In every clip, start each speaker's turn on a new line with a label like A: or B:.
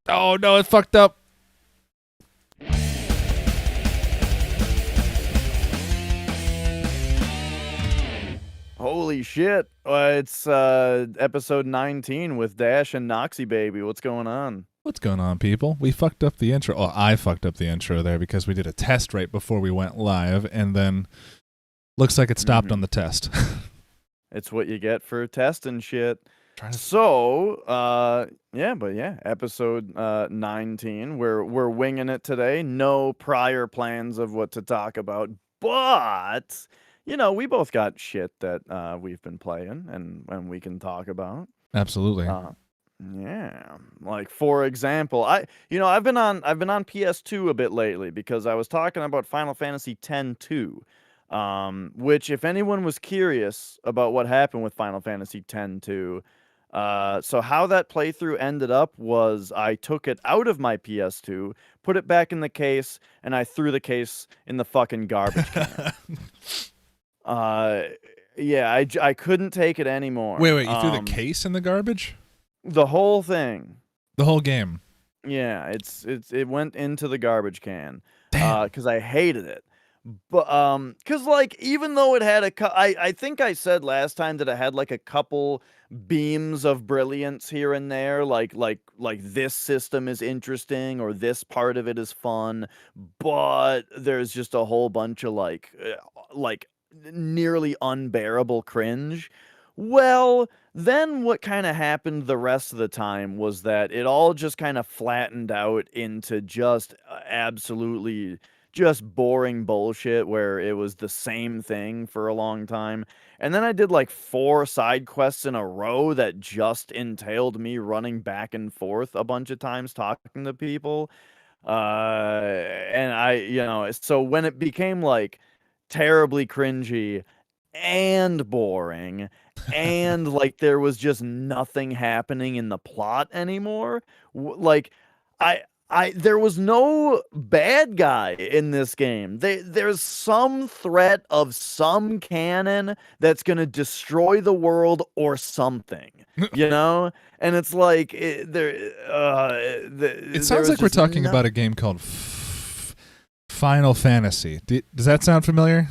A: Oh no, it fucked up.
B: Holy shit. It's episode 19 with Dash and Noxy Baby. What's going on?
A: What's going on, people? We fucked up the intro. Oh, I fucked up the intro there because we did a test right before we went live, and then looks like it stopped on the test.
B: It's what you get for testing shit.
A: Trying to
B: So, episode 19. We're winging it today. No prior plans of what to talk about, but we both got shit that we've been playing and we can talk about.
A: Absolutely.
B: Yeah. Like for example, I've been on PS2 a bit lately because I was talking about Final Fantasy X 2. Which if anyone was curious about what happened with Final Fantasy X 2, so how that playthrough ended up was I took it out of my PS2, put it back in the case, and I threw the case in the fucking garbage can. Uh yeah, I couldn't take it anymore.
A: Wait, you threw the case in the garbage?
B: The whole thing.
A: The whole game.
B: Yeah, it went into the garbage can.
A: Damn.
B: Because I hated it. But cuz like even though it had I think I said last time that it had like a couple beams of brilliance here and there, like this system is interesting or this part of it is fun, but there's just a whole bunch of like nearly unbearable cringe. Well, then what kind of happened the rest of the time was that it all just kind of flattened out into just absolutely just boring bullshit where it was the same thing for a long time. And then I did like 4 side quests in a row that just entailed me running back and forth a bunch of times talking to people. And so when it became like terribly cringy and boring and like there was just nothing happening in the plot anymore, like I there was no bad guy in this game. There's some threat of some cannon that's going to destroy the world or something, you know? And it's like
A: It sounds like we're talking about a game called Final Fantasy. Does that sound familiar?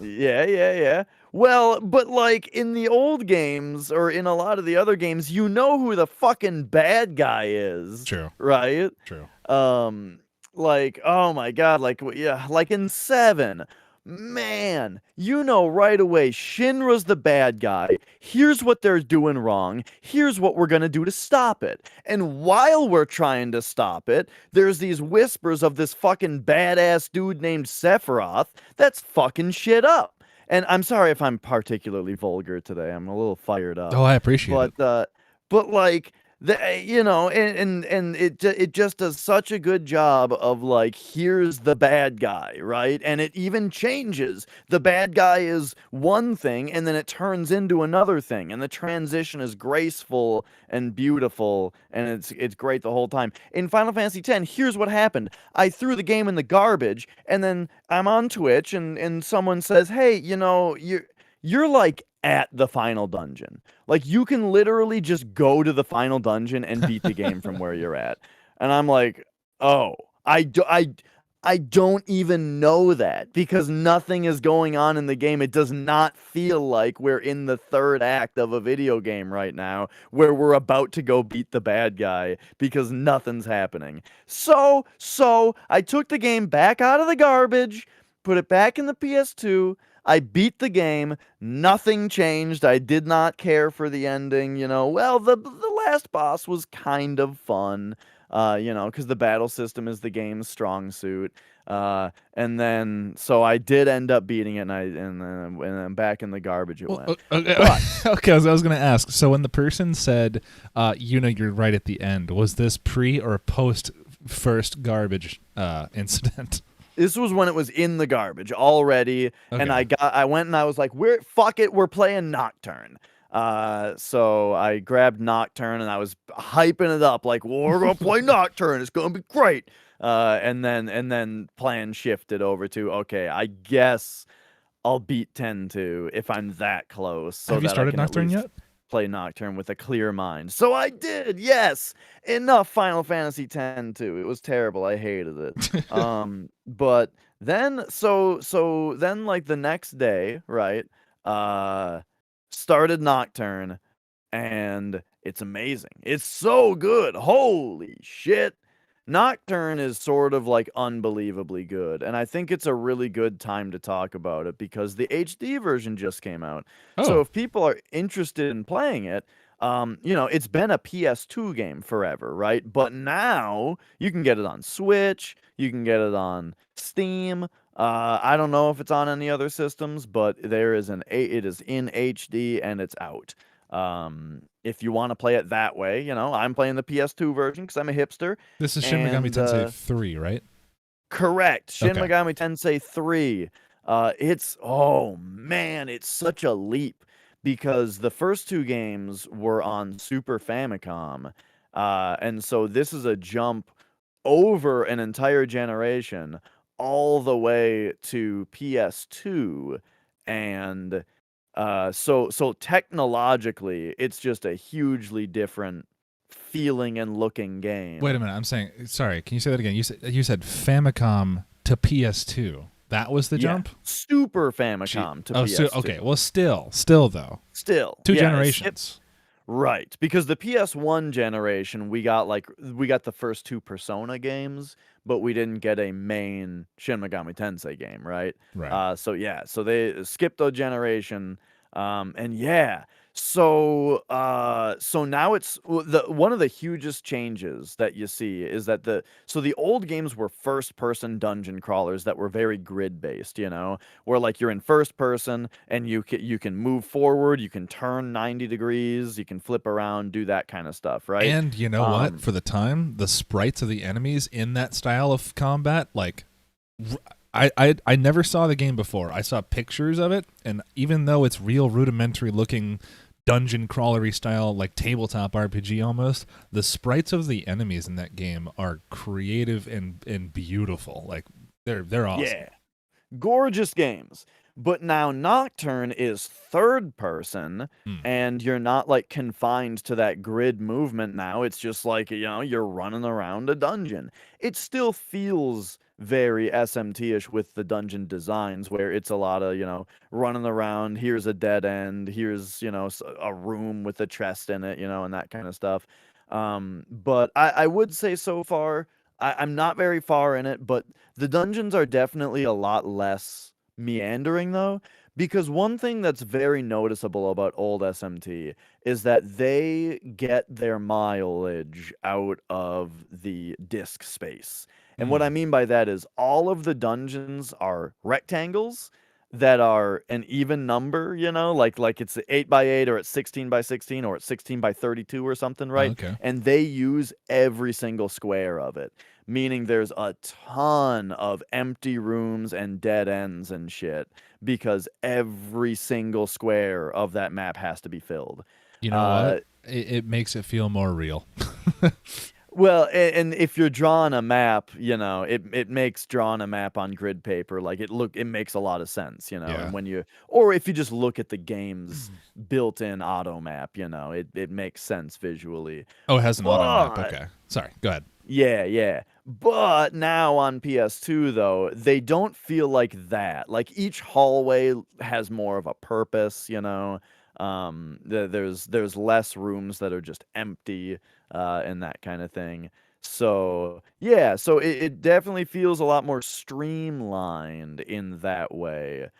B: Yeah. Well, but like in the old games or in a lot of the other games, you know who the fucking bad guy is,
A: True.
B: right?
A: True.
B: Like oh my god, like in 7. Man, you know right away Shinra's the bad guy. Here's what they're doing wrong. Here's what we're going to do to stop it. And while we're trying to stop it, there's these whispers of this fucking badass dude named Sephiroth that's fucking shit up. And I'm sorry if I'm particularly vulgar today. I'm a little fired up.
A: Oh, I appreciate it.
B: But like and it just does such a good job of like here's the bad guy, right? And it even changes. The bad guy is one thing and then it turns into another thing, and the transition is graceful and beautiful, and it's great the whole time. In Final Fantasy X, here's what happened. I threw the game in the garbage, and then I'm on Twitch and someone says, "Hey, you're like at the final dungeon. Like you can literally just go to the final dungeon and beat the game from where you're at." And I'm like, "Oh, I don't even know that because nothing is going on in the game. It does not feel like we're in the third act of a video game right now where we're about to go beat the bad guy because nothing's happening." So I took the game back out of the garbage, put it back in the PS2. I beat the game. Nothing changed. I did not care for the ending. Well, the last boss was kind of fun. Because the battle system is the game's strong suit. And then so I did end up beating it, and then back in the garbage it went.
A: Okay,
B: But
A: okay, I was going to ask. So when the person said, you're right at the end, was this pre or post first garbage incident?
B: this was when it was in the garbage already, and
A: Okay.
B: I went and I was like, fuck it, we're playing Nocturne. So I grabbed Nocturne and I was hyping it up like, well, we're gonna play Nocturne, it's gonna be great. And then plan shifted over to, okay, I guess I'll beat 10-2 if I'm that close, so
A: Have you
B: that I
A: started
B: can at
A: Nocturne
B: least.
A: yet?
B: play Nocturne with a clear mind. So I did, yes. Enough Final Fantasy X too. It was terrible. I hated it. But then so then like the next day, right? Uh started Nocturne and it's amazing. It's so good. Holy shit. Nocturne is sort of like unbelievably good, and I think it's a really good time to talk about it because the HD version just came out. So
A: Oh,
B: if people are interested in playing it, it's been a PS2 game forever, right? But now you can get it on Switch, you can get it on Steam. I don't know if it's on any other systems, but it is in HD and it's out. If you want to play it that way, I'm playing the PS2 version because I'm a hipster.
A: this is Shin Megami
B: And
A: Tensei 3, right?
B: correct, Shin
A: Okay.
B: Megami Tensei 3. Oh man, it's such a leap because the first two games were on Super Famicom, and so this is a jump over an entire generation all the way to PS2, and so technologically, it's just a hugely different feeling and looking
A: Wait a
B: game.
A: minute. I'm saying, sorry. Can you say that again? You said Famicom to PS2. That was the
B: Yeah,
A: jump.
B: Super
A: Gee.
B: Famicom to
A: Oh, so
B: PS2.
A: okay. Well, still though,
B: Still,
A: two
B: yeah, it skipped.
A: generations.
B: Right, because the PS1 generation, we got the first two Persona games, but we didn't get a main Shin Megami Tensei game, right?
A: Right.
B: So they skipped a generation, and yeah, so now the one of the hugest changes that you see is that the old games were first person dungeon crawlers that were very grid based, where like you're in first person and you can move forward, you can turn 90 degrees, you can flip around, do that kind of stuff, right?
A: And you know what?
B: Um,
A: For the time, the sprites of the enemies in that style of combat, like, I never saw the game before. I saw pictures of it, and even though it's real rudimentary looking dungeon crawlery style, like tabletop RPG almost, the sprites of the enemies in that game are creative and beautiful. Like they're awesome.
B: yeah, gorgeous games. But now Nocturne is third person,
A: Hmm.
B: and you're not like confined to that grid movement now. It's just like, you're running around a dungeon. It still feels very SMT-ish with the dungeon designs where it's a lot of, running around, here's a dead end, here's, a room with a chest in it, and that kind of stuff. But I would say so far, I'm not very far in it, but the dungeons are definitely a lot less meandering though, because one thing that's very noticeable about old SMT is that they get their mileage out of the disk space. And what I
A: Hmm.
B: mean by that is all of the dungeons are rectangles that are an even number, like it's 8 by 8 or it's 16 by 16 or it's 16 by 32 or something,
A: Oh,
B: right?
A: okay.
B: And they use every single square of it, meaning there's a ton of empty rooms and dead ends and shit because every single square of that map has to be filled.
A: You know what?
B: Uh,
A: It makes it feel more real.
B: well, and if you're drawing a map, it makes drawing a map on grid paper like it makes a lot of sense,
A: Yeah.
B: and or if you just look at the game's built-in auto map, it makes sense visually.
A: Oh, it has an auto map.
B: But
A: Okay. Sorry. Go ahead.
B: yeah, yeah. But now on PS2 though, they don't feel like that. Like each hallway has more of a purpose, there's less rooms that are just empty, and that kind of thing. So yeah, so it definitely feels a lot more streamlined in that way.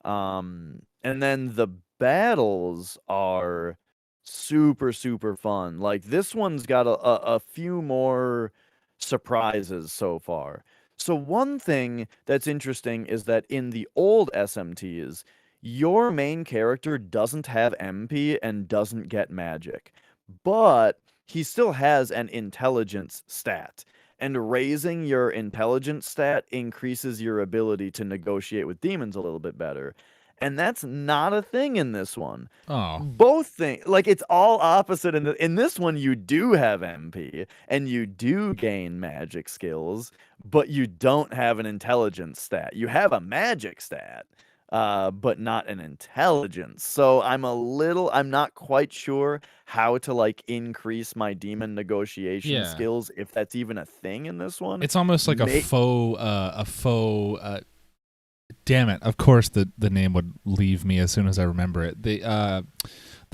B: And then the battles are super, super fun. Like this one's got a few more surprises so far. So one thing that's interesting is that in the old SMTs, your main character doesn't have MP and doesn't get magic, but he still has an intelligence stat. And raising your intelligence stat increases your ability to negotiate with demons a little bit better. And that's not a thing in this one.
A: Oh,
B: Both things, like it's all opposite. In this one, you do have MP and you do gain magic skills, but you don't have an intelligence stat. You have a magic stat. but not an intelligence. So I'm not quite sure how to like increase my demon negotiation
A: Yeah.
B: skills, if that's even a thing in this one.
A: It's almost like
B: May
A: a faux damn it. Of course the name would leave me as soon as I remember it. The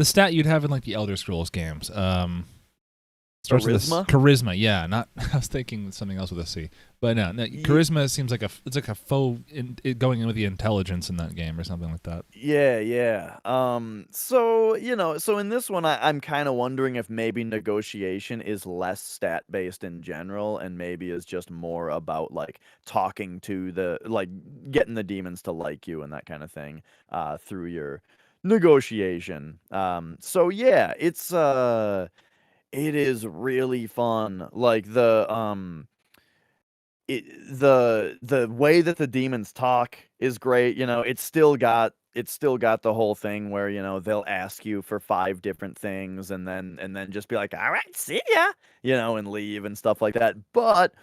A: stat you'd have in like the Elder Scrolls games. Starts with this
B: Charisma?
A: charisma, yeah. Not I was thinking something else with a C, but no, charisma seems like it's like a faux going in with the intelligence in that game or something like that.
B: Yeah, yeah. So, so in this one, I'm kind of wondering if maybe negotiation is less stat based in general, and maybe is just more about like talking to like getting the demons to like you and that kind of thing, through your negotiation. So yeah, it is really fun. Like the way that the demons talk is great. It's still got the whole thing where they'll ask you for five different things, and then just be like, all right, see ya, and leave and stuff like that. But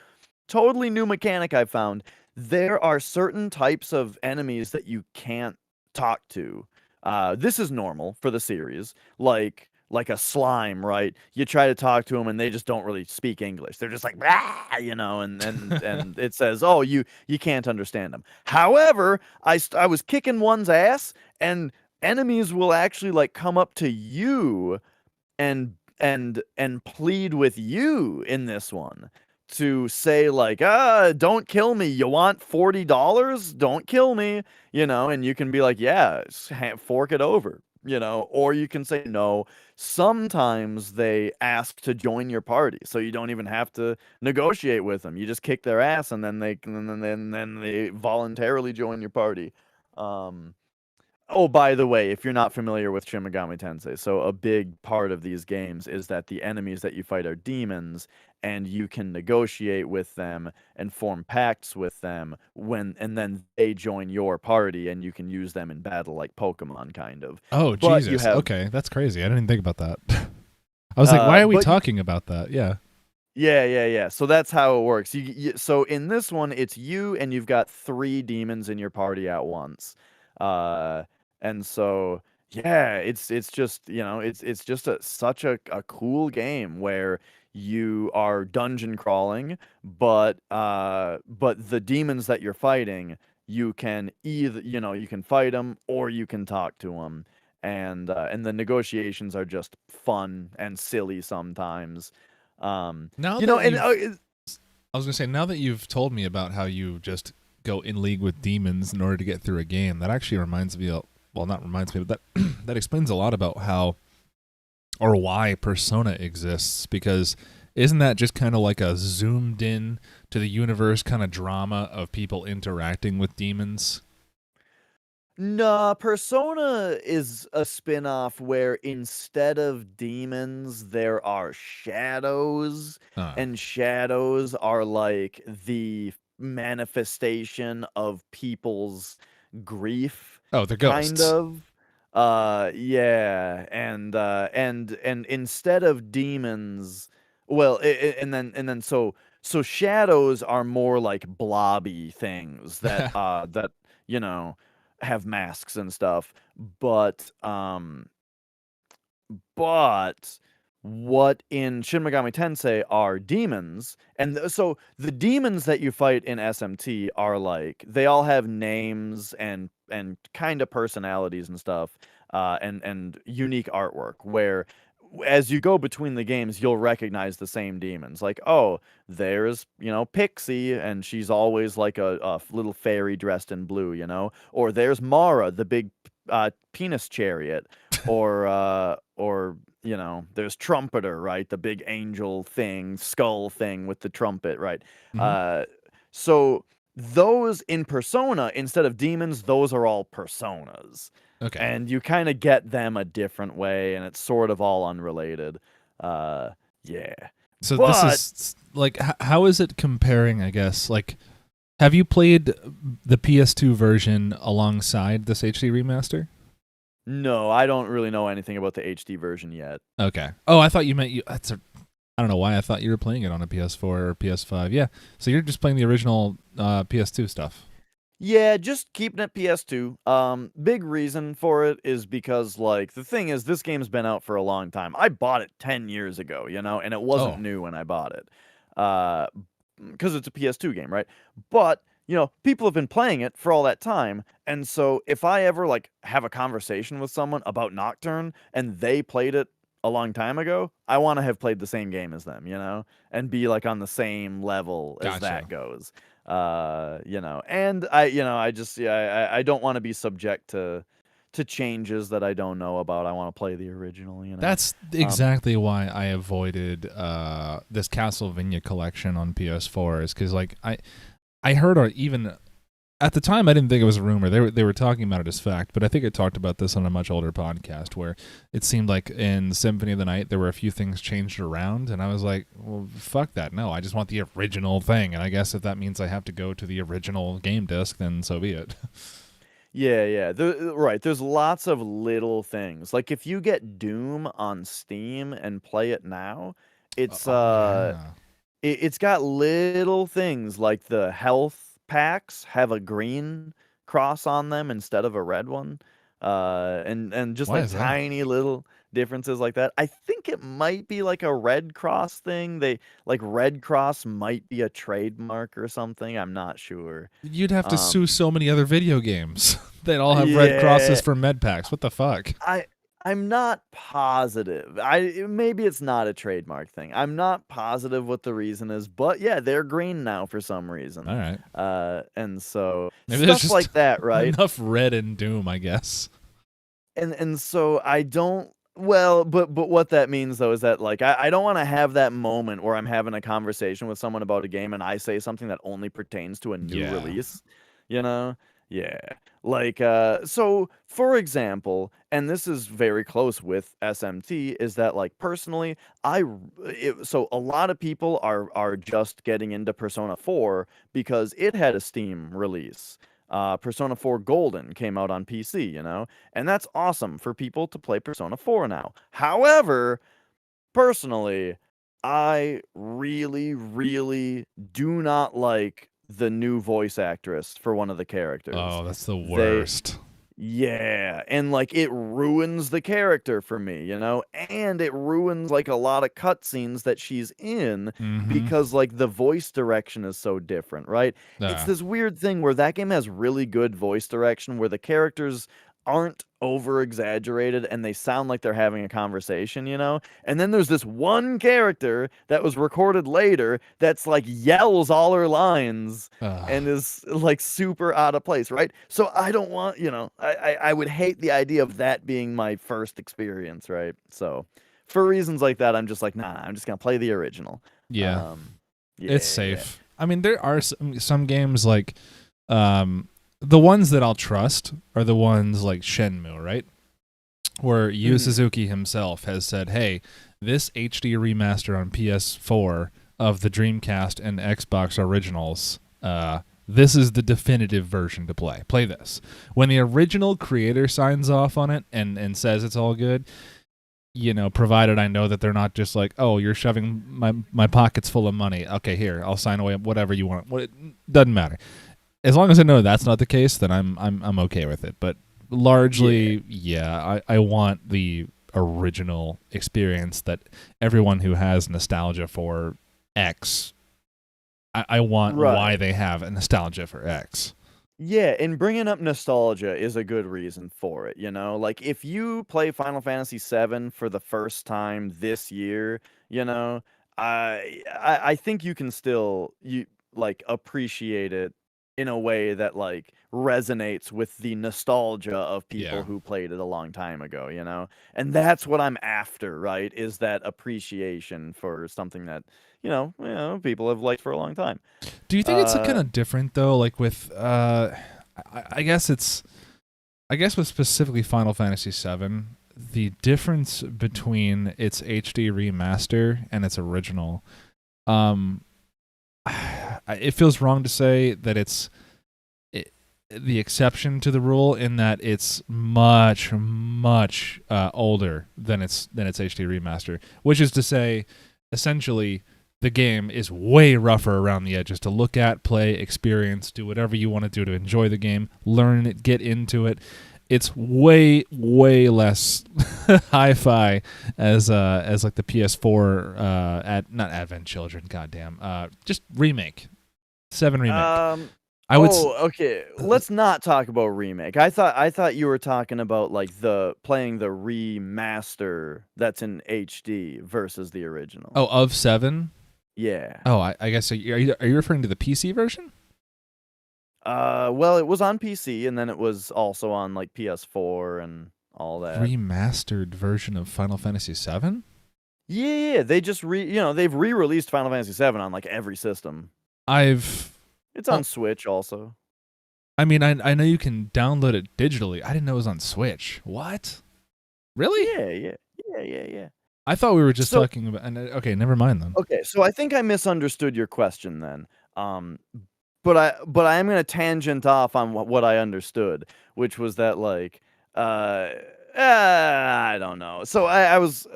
B: totally new mechanic I found. There are certain types of enemies that you can't talk to. This is normal for the series. Like a slime, right? You try to talk to them and they just don't really speak English. They're just like, "Rah," and it says, "Oh, you can't understand them." However, I was kicking one's ass, and enemies will actually like come up to you and plead with you in this one, to say like, don't kill me, you want $40, don't kill me, and you can be like, yeah, fork it over, or you can say no. Sometimes they ask to join your party, so you don't even have to negotiate with them. You just kick their ass, and then they voluntarily join your party. um Oh, by the way, if you're not familiar with Shin Megami Tensei, so a big part of these games is that the enemies that you fight are demons, and you can negotiate with them and form pacts with them, and then they join your party, and you can use them in battle like Pokemon, kind of.
A: Oh
B: But you
A: Jesus.
B: have,
A: Okay, that's crazy. I didn't even think about that. I was like, why are we
B: but
A: talking about that? Yeah.
B: yeah, yeah, yeah. So that's how it works. So in this one, it's you, and you've got three demons in your party at once. Uh, and so yeah, it's just it's just such a cool game where you are dungeon crawling, but the demons that you're fighting, you can either you can fight them or you can talk to them, and the negotiations are just fun and silly sometimes. Um,
A: Now
B: you know,
A: that
B: and
A: you've I was gonna say, now that you've told me about how you just go in league with demons in order to get through a game, that actually reminds me of, well, not reminds me, but that that explains a lot about how or why Persona exists, because isn't that just kind of like a zoomed in to the universe kind of drama of people interacting with demons?
B: Nah, Persona is a spin-off where instead of demons, there are shadows,
A: Uh,
B: and shadows are like the manifestation of people's grief,
A: oh, they're
B: kind
A: ghosts.
B: of. Yeah, and instead of demons, well, and then so shadows are more like blobby things that you know have masks and stuff, but but what in Shin Megami Tensei are demons, and so the demons that you fight in SMT are like, they all have names and kind of personalities and stuff, and unique artwork, where as you go between the games, you'll recognize the same demons. Like, oh, there's Pixie, and she's always like a little fairy dressed in blue, or there's Mara, the big penis chariot, or there's Trumpeter, right? The big angel thing, skull thing with the trumpet, right?
A: Hmm.
B: Uh, so those in Persona, instead of demons, those are all personas.
A: Okay.
B: And you kind of get them a different way, and it's sort of all unrelated. Uh, yeah.
A: So this
B: But
A: is like, how is it comparing? I guess like, have you played the PS2 version alongside this HD remaster?
B: no, I don't really know anything about the HD version yet.
A: Okay. Oh, I thought you meant you. I don't know why I thought you were playing it on a PS4 or PS5. Yeah. So you're just playing the original PS2 stuff.
B: Yeah, just keeping it PS2. Big reason for it is because like the thing is this game's been out for a long time. I bought it 10 years ago, and it wasn't
A: Oh,
B: new when I bought it. Uh because it's a PS2 game, right? But, people have been playing it for all that time, and so if I ever like have a conversation with someone about Nocturne and they played it a long time ago, I want to have played the same game as them, and be like on the same level as that
A: gotcha.
B: goes. And I just yeah, I don't want to be subject to changes that I don't know about. I want to play the original.
A: That's
B: Um
A: exactly why I avoided this Castlevania collection on PS4 is because like I heard, or even at the time I didn't think it was a rumor. They were talking about it as fact, but I think I talked about this on a much older podcast where it seemed like in Symphony of the Night there were a few things changed around, and I was like, well, fuck that. No, I just want the original thing, and I guess if that means I have to go to the original game disc, then so be it.
B: yeah, yeah. Right, there's lots of little things. Like if you get Doom on Steam and play it now, it's
A: Oh yeah.
B: it's got little things like the health packs have a green cross on them instead of a red one. And just
A: Why
B: like
A: is that?
B: tiny little differences like that. I think it might be like a Red Cross thing. They like Red Cross might be a trademark or something. I'm not sure.
A: You'd have to
B: Um,
A: sue so many other video games. They'd all have red crosses
B: yeah,
A: for med packs. What the fuck?
B: I I'm not positive. Maybe it's not a trademark thing. I'm not positive what the reason is, but yeah, they're green now for some reason.
A: All right.
B: And so
A: Maybe there's
B: stuff
A: just
B: like that, right?
A: enough red in Doom, I guess.
B: And so I don't well, but what that means though is that like I don't want to have that moment where I'm having a conversation with someone about a game and I say something that only pertains to a new
A: Yeah.
B: release, you know? Yeah. Like so for example, and this is very close with SMT is that like personally so a lot of people are just getting into Persona 4 because it had a Steam release. Persona 4 Golden came out on PC, and that's awesome for people to play Persona 4 now. However, personally, I really, really do not like the new voice actress for one of the characters.
A: Oh, that's the
B: They
A: worst.
B: yeah, and like it ruins the character for me, and it ruins like a lot of cutscenes that she's in
A: Mm-hmm.
B: because like the voice direction is so different, right? It's
A: Uh,
B: this weird thing where that game has really good voice direction where the characters aren't over exaggerated and they sound like they're having a conversation, And then there's this one character that was recorded later that's like yells all her lines
A: uh,
B: and is like super out of place, right? So I don't want, I would hate the idea of that being my first experience, right? So for reasons like that, I'm just like, nah, I'm just gonna play the original.
A: yeah,
B: Um,
A: it's
B: yeah.
A: safe. I mean, there are some games like um, the ones that I'll trust are the ones like Shenmue, right? Where Yu
B: Mhm.
A: Suzuki himself has said, "Hey, this HD remaster on PS4 of the Dreamcast and Xbox originals, this is the definitive version to play. Play this." When the original creator signs off on it and says it's all good, provided I know that they're not just like, "Oh, you're shoving my pockets full of money. Okay, here, I'll sign away whatever you want." What it doesn't matter. As long as I know that's not the case, then I'm okay with it. But
B: Yeah.
A: largely, yeah, I want the original experience that everyone who has nostalgia for X, I want why
B: Right.
A: they have a nostalgia for X.
B: Yeah, and bringing up nostalgia is a good reason for it, Like if you play Final Fantasy VII for the first time this year, I think you can still you like appreciate it in a way that like resonates with the nostalgia of people
A: Yeah.
B: who played it a long time ago, And that's what I'm after, right? Is that appreciation for something that, people have liked for a long time.
A: Do you think it's kind
B: Uh
A: of different though? Like with, I guess I guess with specifically Final Fantasy VII, the difference between its HD remaster and its original, um, it feels wrong to say that it, the exception to the rule in that it's much older than its HD remaster, which is to say, essentially. the game is way rougher around the edges to look at, play, experience, do whatever you want to do to enjoy the game, learn it, get into it. It's way less hi-fi as like the PS4 at not Advent Children, goddamn, just remake 7 remake. I would.
B: Okay. Let's not talk about remake. I thought you were talking about like playing the remaster that's in HD versus the original.
A: Oh, of 7.
B: Yeah.
A: Oh, I guess are you referring to the PC version?
B: Well, it was on PC and then it was also on like PS4 and all that.
A: Remastered version of Final Fantasy 7?
B: Yeah, they just they've re-released Final Fantasy 7 on like every system. It's on Switch also.
A: I mean, I know you can download it digitally. I didn't know it was on Switch. What? Really?
B: Yeah.
A: I thought we were just talking about. Okay, never mind then.
B: Okay, so I think I misunderstood your question then. But I am gonna tangent off on what I understood, which was that like, I don't know. So I was,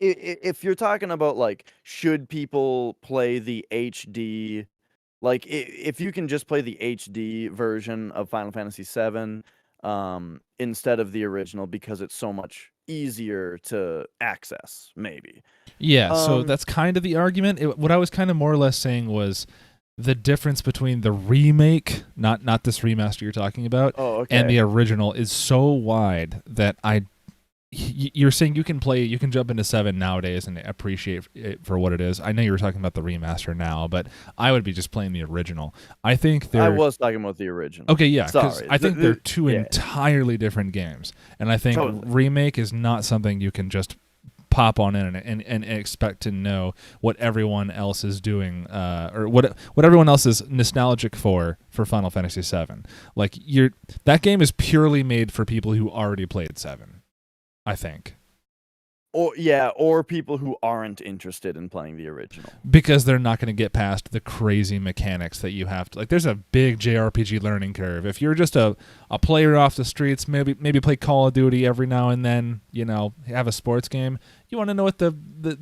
B: if you're talking about like, should people play the HD? Like, if you can just play the HD version of Final Fantasy VII, instead of the original because it's so much easier to access, maybe.
A: Yeah, so that's kind of the argument. What I was kind of more or less saying was the difference between the remake, not this remaster you're talking about, and the original is so wide that you're saying you can jump into 7 nowadays and appreciate it for what it is. I know you were talking about the remaster now, but I would be just playing the original. I think
B: I was talking about the original.
A: Okay, yeah, because I think they're two entirely different games, and I think remake is not something you can just pop on in and expect to know what everyone else is doing, or what everyone else is nostalgic for Final Fantasy VII. Like that game is purely made for people who already played 7. I think.
B: Or people who aren't interested in playing the original.
A: Because they're not going to get past the crazy mechanics that you have to. Like, there's a big JRPG learning curve. If you're just a player off the streets, maybe play Call of Duty every now and then, have a sports game, you want to know what the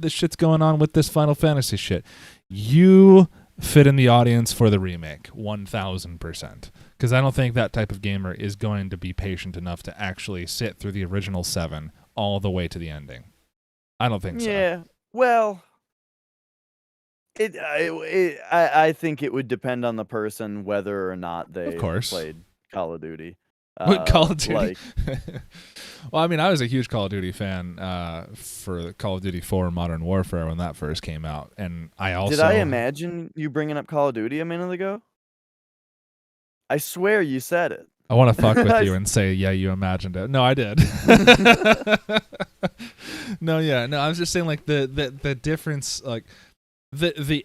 A: shit's going on with this Final Fantasy shit. You fit in the audience for the remake, 1,000%. Because I don't think that type of gamer is going to be patient enough to actually sit through the original 7 all the way to the ending. I don't think so.
B: Yeah, well, I think it would depend on the person whether or not they played Call of Duty.
A: Call of Duty? Well, I mean, I was a huge Call of Duty fan for Call of Duty 4 Modern Warfare when that first came out. And I also...
B: Did I imagine you bringing up Call of Duty a minute ago? I swear you said it.
A: I want to fuck with you and say, yeah, you imagined it. No, I did. No, I was just saying, like, the difference, like, the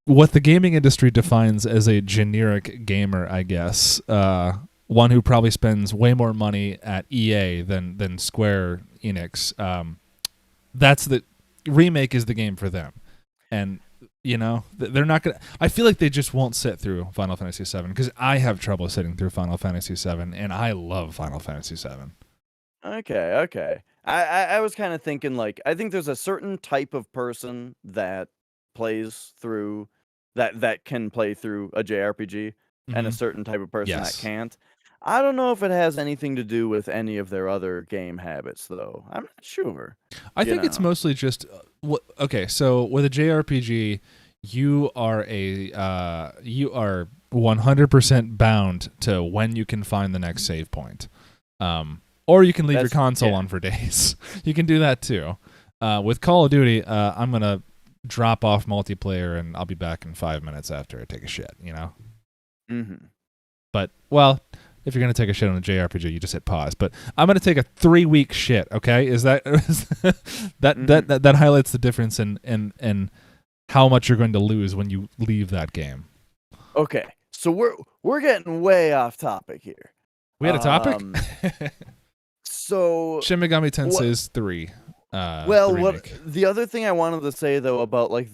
A: what the gaming industry defines as a generic gamer, I guess, one who probably spends way more money at EA than Square Enix. That's the remake is the game for them, and they're not gonna. I feel like they just won't sit through Final Fantasy VII because I have trouble sitting through Final Fantasy VII, and I love Final Fantasy VII.
B: Okay. I was kind of thinking, like, I think there's a certain type of person that plays through that can play through a JRPG, and a certain type of person that can't. I don't know if it has anything to do with any of their other game habits, though. I'm not sure.
A: I think it's mostly just okay. So with a JRPG, you are 100% bound to when you can find the next save point, or you can leave your console on for days. You can do that too. With Call of Duty, I'm gonna drop off multiplayer and I'll be back in 5 minutes after I take a shit. But if you're going to take a shit on a JRPG, you just hit pause. But I'm going to take a 3-week shit, okay? Is that that highlights the difference in how much you're going to lose when you leave that game.
B: Okay. So we're getting way off topic here.
A: We had a topic?
B: So
A: Shin Megami Tensei 3.
B: The other thing I wanted to say though about like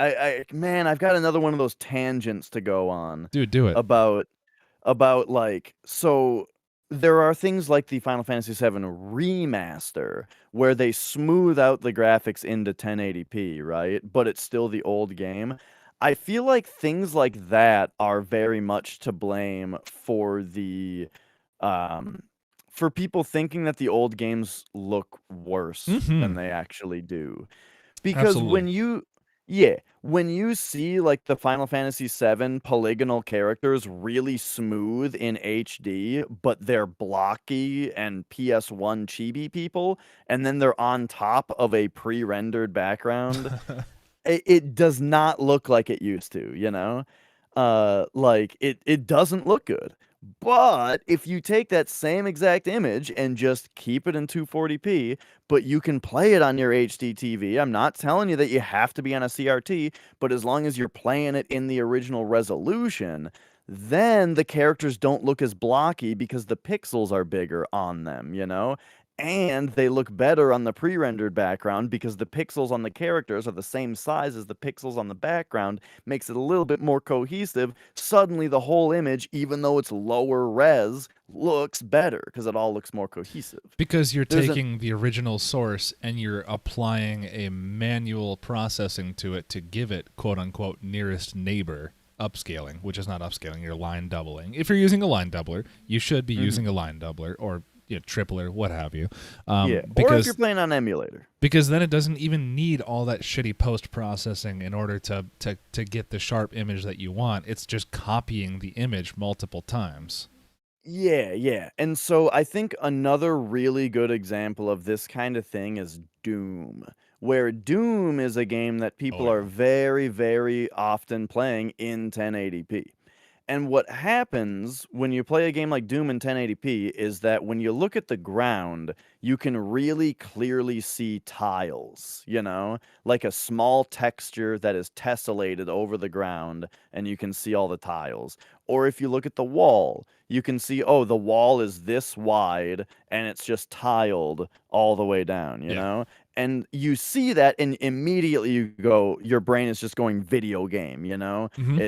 B: I've got another one of those tangents to go on.
A: Dude, do it.
B: About like, so there are things like the Final Fantasy VII remaster where they smooth out the graphics into 1080p, right? But it's still the old game. I feel like things like that are very much to blame um for people thinking that the old games look worse than
A: Hmm.
B: they actually do. Because
A: Absolutely.
B: when you see like the Final Fantasy VII polygonal characters really smooth in HD, but they're blocky and PS1 chibi people, and then they're on top of a pre-rendered background, it does not look like it used to, you know? Like it doesn't look good. But if you take that same exact image and just keep it in 240p, but you can play it on your HD TV. I'm not telling you that you have to be on a CRT, but as long as you're playing it in the original resolution, then the characters don't look as blocky because the pixels are bigger on them, you know? And they look better on the pre-rendered background because the pixels on the characters are the same size as the pixels on the background, makes it a little bit more cohesive. Suddenly the whole image, even though it's lower res, looks better because it all looks more cohesive.
A: Because you're
B: There's an
A: taking the original source and you're applying a manual processing to it to give it quote unquote nearest neighbor upscaling, which is not upscaling, you're line doubling. If you're using a line doubler, you should be
B: Mhm.
A: using a line doubler or tripler, what have you.
B: Yeah, or if you're
A: Because
B: playing on emulator.
A: then it doesn't even need all that shitty post processing in order to get the sharp image that you want. It's just copying the image multiple times.
B: Yeah, yeah. And so I think another really good example of this kind of thing is Doom, where Doom is a game that
A: Oh
B: people are
A: yeah.
B: very, very often playing in 1080p. And what happens when you play a game like Doom in 1080p is that when you look at the ground, you can really clearly see tiles, you know, like a small texture that is tessellated over the ground, and you can see all the tiles. Or if you look at the wall, you can see, oh, the wall is this wide and it's just tiled all the way down, you
A: Yeah.
B: know? And you see that and immediately you go, your brain is just going video game, you know?
A: Hmm.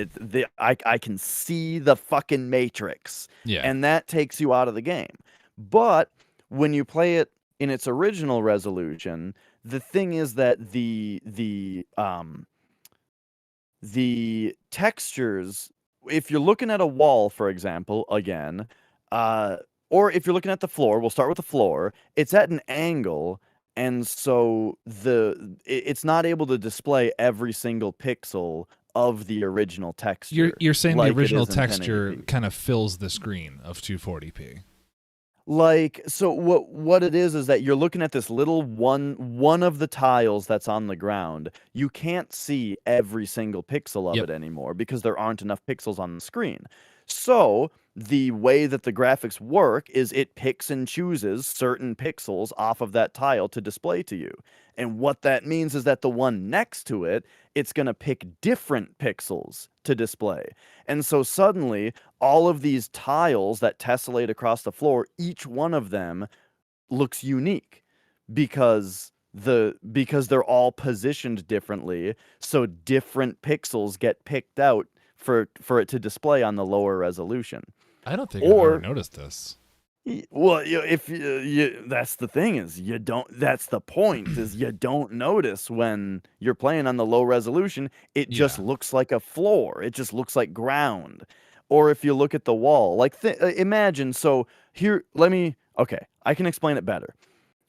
B: I can see the fucking matrix,
A: Yeah.
B: and that takes you out of the game. But when you play it in its original resolution, the thing is that the textures, if you're looking at a wall, for example, again, uh, or if you're looking at the floor, we'll start with the floor, it's at an angle, and so it's not able to display every single pixel of the original texture
A: You're saying the
B: like it
A: original
B: is in
A: texture
B: 1080p.
A: kind of fills the screen of 240p.
B: Like, so what it is that you're looking at this little one of the tiles that's on the ground. You can't see every single pixel of
A: Yep.
B: it anymore because there aren't enough pixels on the screen. So, the way that the graphics work is it picks and chooses certain pixels off of that tile to display to you. And what that means is that the one next to it, it's going to pick different pixels to display. And so suddenly all of these tiles that tessellate across the floor, each one of them looks unique because because they're all positioned differently, so different pixels get picked out for it to display on the lower resolution.
A: I don't think I've ever
B: Or
A: noticed this.
B: well, if that's the thing is you don't that's the point is you don't notice when you're playing on the low resolution, it just
A: Yeah.
B: looks like a floor. It just looks like ground. Or if you look at the wall, like imagine so here let me okay, I can explain it better.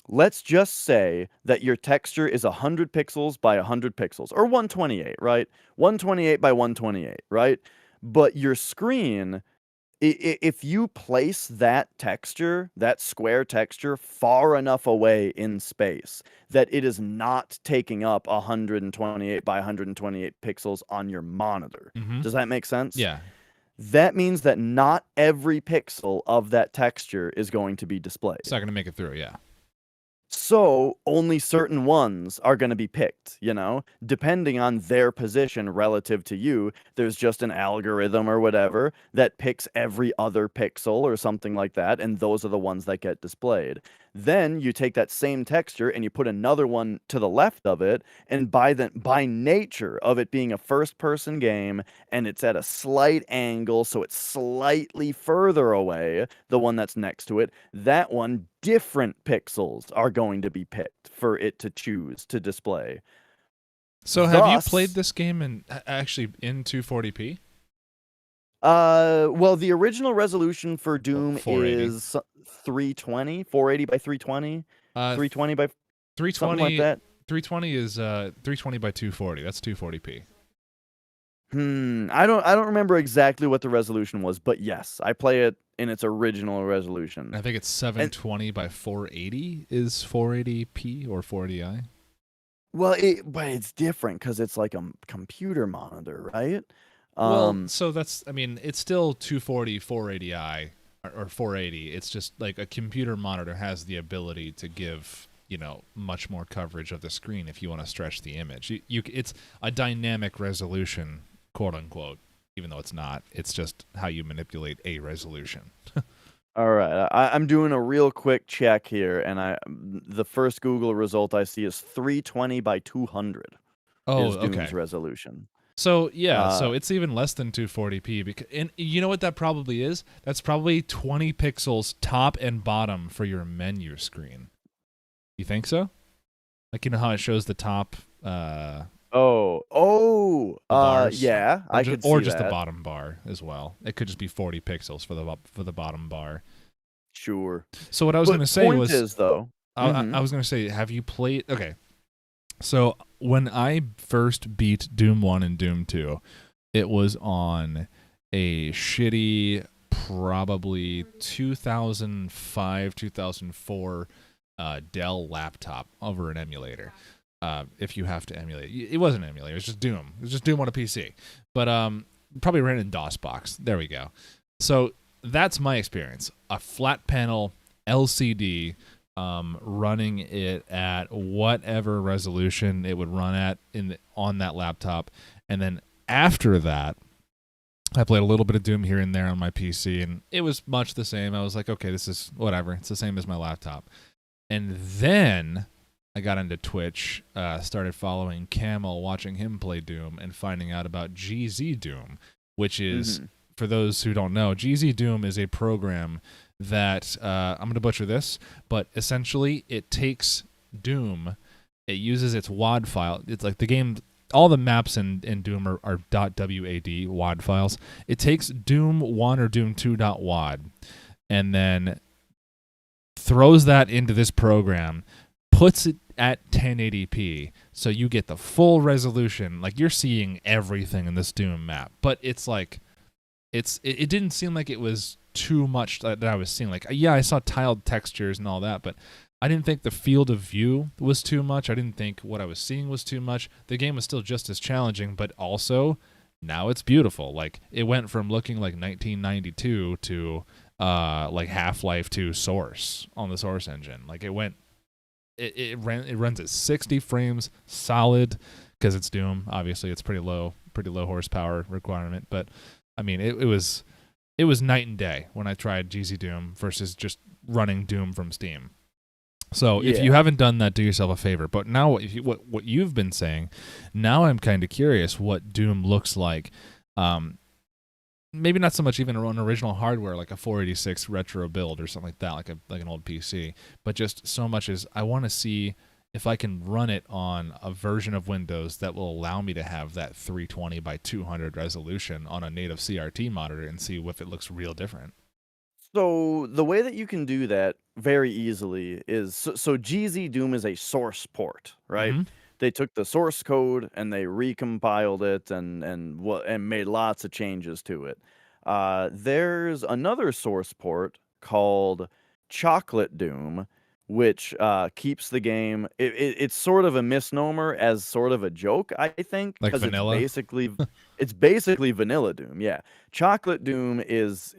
B: Let's just say that your texture is 100 pixels by 100 pixels or 128, right? 128 by 128, right? But your screen if you place that texture, that square texture, far enough away in space that it is not taking up 128 by 128 pixels on your monitor.
A: Hmm.
B: Does that make sense?
A: Yeah.
B: That means that not every pixel of that texture is going to be
A: It's
B: displayed.
A: not going to make it through. Yeah.
B: So only certain ones are going to be picked, you know, depending on their position relative to you. There's just an algorithm or whatever that picks every other pixel or something like that, and those are the ones that get displayed. Then you take that same texture and you put another one to the left of it, and by nature of it being a first person game and it's at a slight angle, so it's slightly further away, the one that's next to it, that one, different pixels are going to be picked for it to choose to display.
A: So have you played
B: Thus,
A: this game in actually in 240p?
B: well, the original resolution for
A: Or
B: Doom
A: 480?
B: is 320, 480 by 320,
A: Uh
B: 320 by something like
A: 320
B: that.
A: 320 is 320 by 240. That's 240p.
B: I don't remember exactly what the resolution was, but yes, I play it in its original resolution.
A: And I think it's
B: And
A: 720 by 480 is 480p or 480i.
B: well, but it's different because it's like a computer monitor, right?
A: Well,
B: Um,
A: so that's, I mean, it's still 240 480i or 480. It's just like a computer monitor has the ability to give, much more coverage of the screen if you want to stretch the image. It's a dynamic resolution, quote unquote, even though it's not. It's just how you manipulate a resolution.
B: all right, I'm doing a real quick check here, and the first Google result I see is 320 by 200
A: Oh,
B: is Doom's
A: okay.
B: resolution.
A: So yeah,
B: Uh,
A: so it's even less than 240p because, and you know what that probably is? That's probably 20 pixels top and bottom for your menu screen. You think so? Like, you know how it shows the top, the bars,
B: yeah,
A: or
B: I
A: just
B: could see
A: the
B: that.
A: bottom bar as well. It could just be 40 pixels for the bottom bar.
B: Sure.
A: So what I was
B: But
A: gonna say
B: point
A: was,
B: is though,
A: I was gonna say, have you played? Okay, so when I first beat Doom 1 and Doom 2, it was on a shitty, probably 2005, 2004 Dell laptop over an emulator. If you have to emulate, it wasn't an emulator. It was just Doom. It was just Doom on a PC, but probably ran in DOS box. There we go. So that's my experience. A flat panel LCD, running it at whatever resolution it would run at on that laptop, and then after that, I played a little bit of Doom here and there on my PC, and it was much the same. I was like, okay, this is whatever. It's the same as my laptop. And then I got into Twitch, started following Camel, watching him play Doom, and finding out about GZ Doom, which is, for those who don't know, GZ Doom is a program that, I'm going to butcher this, but essentially it takes Doom, it uses its WAD file. It's like the game, all the maps in Doom are .wad WAD files. It takes Doom 1 or Doom 2 .wad and then throws that into this program, puts it at 1080p, so you get the full resolution. Like, you're seeing everything in this Doom map, but it's like, it didn't seem like it was too much that I was seeing. Like, yeah, I saw tiled textures and all that, but I didn't think the field of view was too much. I didn't think what I was seeing was too much. The game was still just as challenging, but also now it's beautiful. Like, it went from looking like 1992 to like Half-Life 2 Source on the Source engine. Like, it runs at 60 frames solid because it's Doom. Obviously, it's pretty low horsepower requirement, but I mean, it was night and day when I tried GZ Doom versus just running Doom from Steam. So if you haven't done that, do yourself a favor. But now, what you've been saying, now I'm kind of curious what Doom looks like. Maybe not so much even on original hardware, like a 486 retro build or something like that, like an old PC, but just so much as I want to see if I can run it on a version of Windows that will allow me to have that 320 by 200 resolution on a native CRT monitor and see if it looks real different.
B: So the way that you can do that very easily is so GZ Doom is a source port, right?
A: Mm-hmm.
B: They took the source code and they recompiled it and made lots of changes to it. There's another source port called Chocolate Doom, which keeps the game. It's sort of a misnomer as sort of a joke, I think,
A: Like
B: because
A: vanilla.
B: it's basically vanilla Doom. Yeah, Chocolate Doom is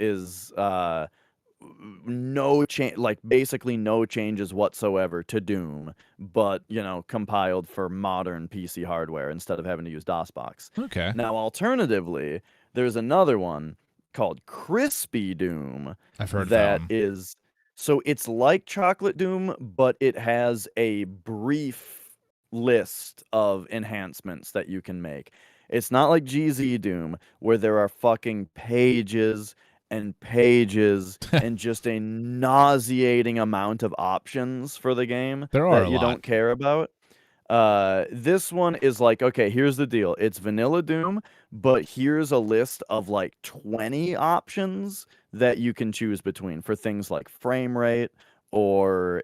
B: no change, like basically no changes whatsoever to Doom, but compiled for modern PC hardware instead of having to use DOSBox.
A: Okay.
B: Now, alternatively, there's another one called Crispy Doom
A: I've heard of that
B: that
A: one.
B: is So it's like Chocolate Doom, but it has a brief list of enhancements that you can make. It's not like GZ Doom, where there are fucking pages and pages and just a nauseating amount of options for the game
A: There are
B: that
A: a
B: you
A: lot.
B: don't care about. This one is like, okay, here's the deal. It's vanilla Doom, but here's a list of like 20 options that you can choose between for things like frame rate or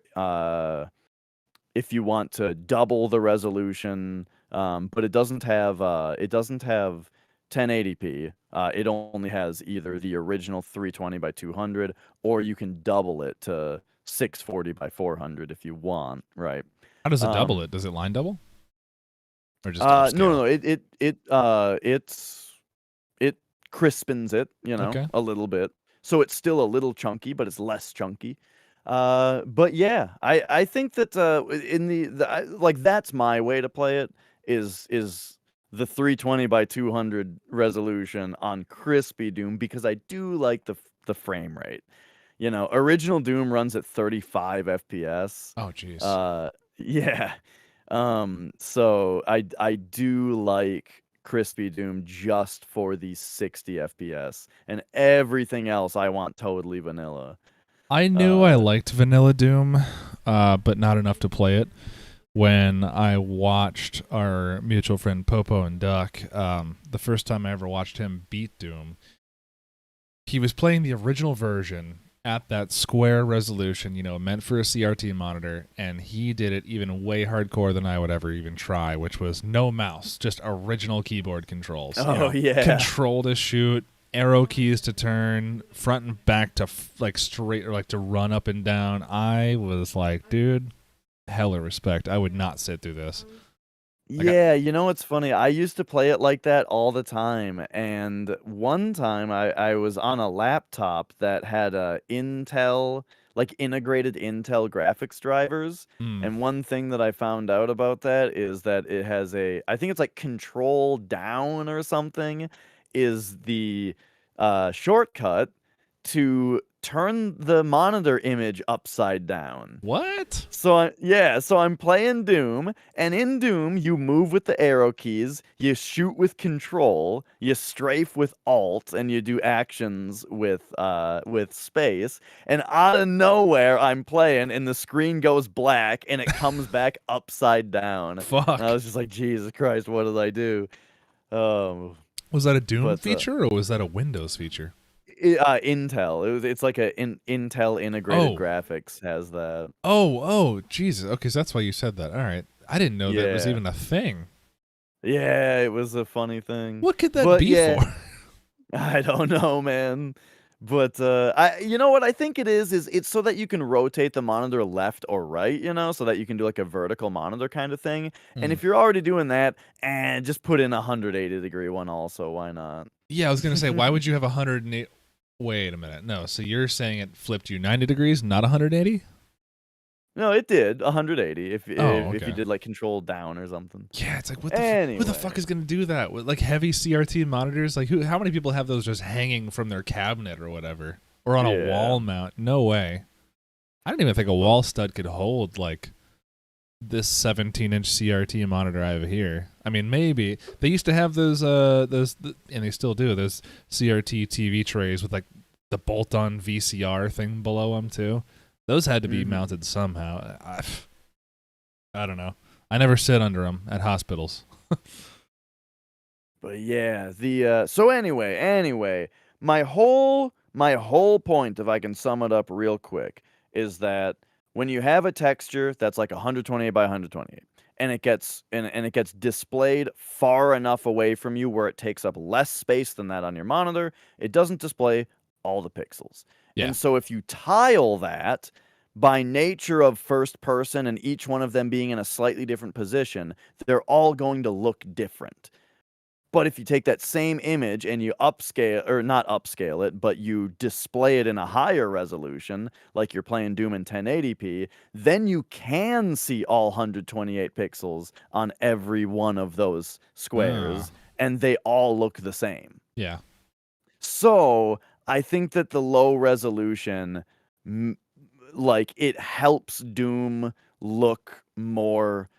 B: if you want to double the resolution. But it doesn't have 1080p. It only has either the original 320 by 200 or you can double it to 640 by 400 if you want, right?
A: How does it double
B: Um,
A: it? Does it line double or just upscale?
B: no, it crispens it,
A: Okay.
B: a little bit. So it's still a little chunky, but it's less chunky. But yeah, I think that in like that's my way to play it is the 320 by 200 resolution on crispy Doom because I do like the frame rate. Original Doom runs at 35 FPS.
A: Oh, jeez.
B: Uh, yeah. So I do like Crispy Doom just for the 60 FPS, and everything else I want totally vanilla.
A: I knew I
B: Uh,
A: liked Vanilla Doom, but not enough to play it. When I watched our mutual friend Popo and Duck, the first time I ever watched him beat Doom, he was playing the original version at that square resolution, meant for a CRT monitor, and he did it even way hardcore than I would ever even try, which was no mouse, just original keyboard controls.
B: oh yeah.
A: Control to shoot, arrow keys to turn, front and back to like straight or like to run up and down. I was like, dude, hella respect. I would not sit through this. Like,
B: Yeah, what's funny? I used to play it like that all the time, and one time I was on a laptop that had a Intel, like integrated Intel graphics drivers, and one thing that I found out about that is that it has I think it's like control down or something, is the shortcut to turn the monitor image upside down.
A: what?
B: So I'm playing Doom, and in Doom you move with the arrow keys, you shoot with control, you strafe with alt, and you do actions with space. And out of nowhere I'm playing, and the screen goes black, and it comes back upside down. And I
A: Fuck.
B: was just like, Jesus Christ, what did I do? Um,
A: Was that a Doom
B: but
A: feature or was that a Windows feature?
B: Intel, it's like Intel integrated
A: Oh,
B: graphics has that.
A: oh, Jesus. Okay, so that's why you said that. All right. I didn't know that was
B: Yeah.
A: even a thing.
B: Yeah, it was a funny thing.
A: What could that
B: But
A: be
B: yeah,
A: for?
B: I don't know, man. But you know what I think it is it's so that you can rotate the monitor left or right, so that you can do like a vertical monitor kind of thing. And
A: Hmm.
B: if you're already doing that, and just put in a 180-degree one also, why not?
A: Yeah, I was going to say, why would you have 108? Wait a minute. No, so you're saying it flipped you 90 degrees, not 180?
B: No, it did 180 if
A: Oh,
B: if you
A: okay.
B: did like control down or something.
A: Yeah, it's like who the fuck
B: Anyway,
A: is going to do that with like heavy CRT monitors? Like how many people have those just hanging from their cabinet or whatever or on a
B: yeah.
A: wall mount? No way. I don't even think a wall stud could hold like this 17-inch CRT monitor I have here. I mean, maybe they used to have those and they still do those CRT TV trays with like the bolt-on VCR thing below them too. Those had to be
B: Mhm.
A: mounted somehow. I don't know. I never sit under them at hospitals.
B: But yeah, so anyway, my whole point, if I can sum it up real quick, is that when you have a texture that's like 128 by 128, and it gets displayed far enough away from you where it takes up less space than that on your monitor, it doesn't display all the pixels.
A: Yeah.
B: And so if you tile that by nature of first person and each one of them being in a slightly different position, they're all going to look different. But if you take that same image and you upscale, or not upscale it, but you display it in a higher resolution, like you're playing Doom in 1080p, then you can see all 128 pixels on every one of those
A: Ah,
B: squares, and they all look the same.
A: yeah.
B: So I think that the low resolution like it helps Doom look more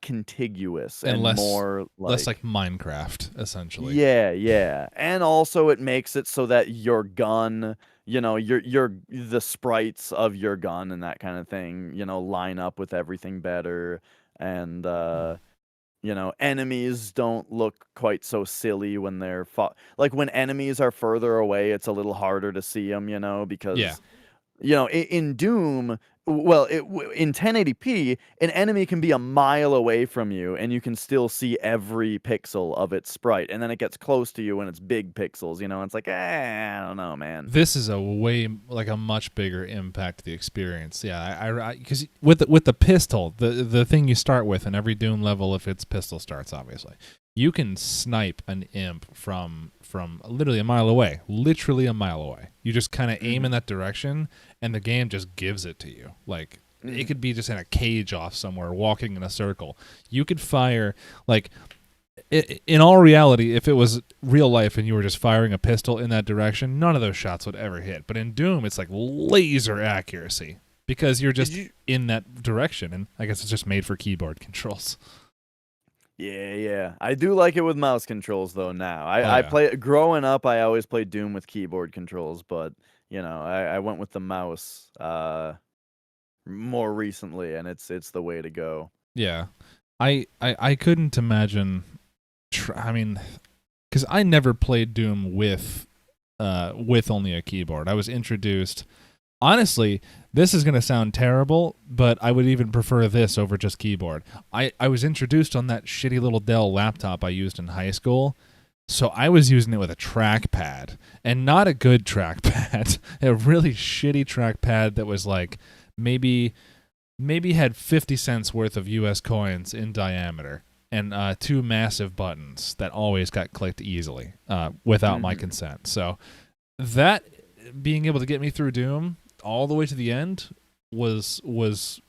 B: contiguous
A: And
B: and
A: less
B: more
A: like
B: like
A: Minecraft, essentially.
B: yeah, yeah. And also it makes it so that your gun, your the sprites of your gun and that kind of thing, line up with everything better. And enemies don't look quite so silly when they're like when enemies are further away, it's a little harder to see them,
A: Yeah.
B: because in Doom, well, in 1080p, an enemy can be a mile away from you, and you can still see every pixel of its sprite. And then it gets close to you when it's big pixels. It's like, I don't know, man.
A: This is a much bigger impact to the experience. Yeah, because with the pistol, the thing you start with in every Doom level, if it's pistol starts, obviously, you can snipe an imp from literally a mile away. Literally a mile away. You just kind of aim in that direction, and the game just gives it to you. Like it could be just in a cage off somewhere, walking in a circle. You could fire like. In all reality, if it was real life and you were just firing a pistol in that direction, none of those shots would ever hit. But in Doom, it's like laser accuracy because you're just in that direction. And I guess it's just made for keyboard controls.
B: Yeah, yeah. I do like it with mouse controls though now. I
A: Yeah.
B: play growing up, I always played Doom with keyboard controls, but I went with the mouse more recently, and it's the way to go.
A: Yeah. I couldn't imagine I mean, because I never played Doom with only a keyboard. I was introduced. Honestly, this is going to sound terrible, but I would even prefer this over just keyboard. I was introduced on that shitty little Dell laptop I used in high school, so I was using it with a trackpad, and not a good trackpad. A really shitty trackpad that was like maybe had 50 cents worth of US coins in diameter. And 2 massive buttons that always got clicked easily without my consent. So that being able to get me through Doom all the way to the end was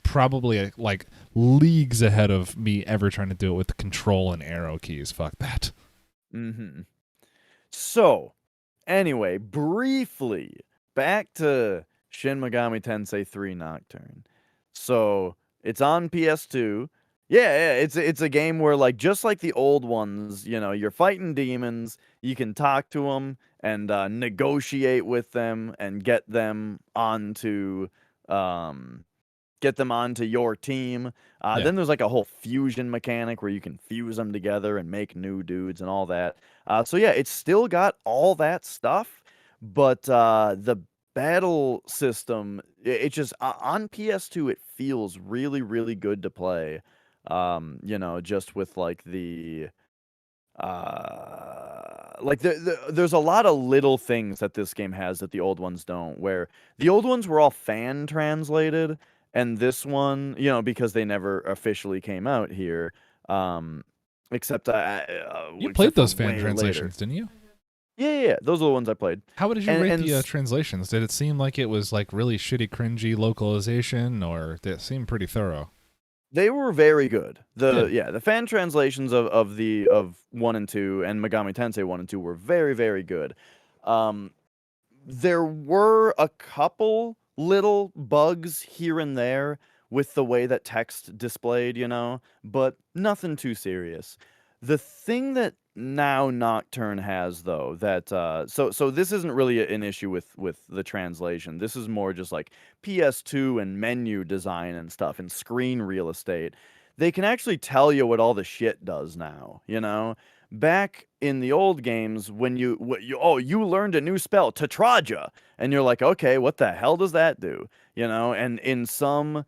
A: probably like leagues ahead of me ever trying to do it with the control and arrow keys. Fuck that.
B: So, anyway, briefly back to Shin Megami Tensei 3 Nocturne. So it's on PS2. Yeah, it's a game where like just like the old ones, you're fighting demons. You can talk to them and negotiate with them and um, get them onto your team. Then there's like a whole fusion mechanic where you can fuse them together and make new dudes and all that. So yeah, it's still got all that stuff, but the battle system, it just on PS2 it feels really really good to play. Just with there's a lot of little things that this game has that the old ones don't, where the old ones were all fan translated, and this one, because they never officially came out here, except
A: You played
B: except for
A: those fan
B: way later.
A: translations, didn't you?
B: Yeah, those are the ones I played.
A: How did you
B: And
A: rate
B: and
A: the
B: s-
A: translations? Did it seem like it was like really shitty, cringy localization, or did it seem pretty thorough?
B: They were very good.
A: Good.
B: The fan translations of 1 and 2 and Megami Tensei 1 and 2 were very, very good. Um, there were a couple little bugs here and there with the way that text displayed, but nothing too serious. The thing that now Nocturne has though, that so this isn't really an issue with the translation. This is more just like PS2 and menu design and stuff and screen real estate. They can actually tell you what all the shit does now. Back in the old games, when you learned a new spell, Tetraja, and you're like, okay, what the hell does that do? And in some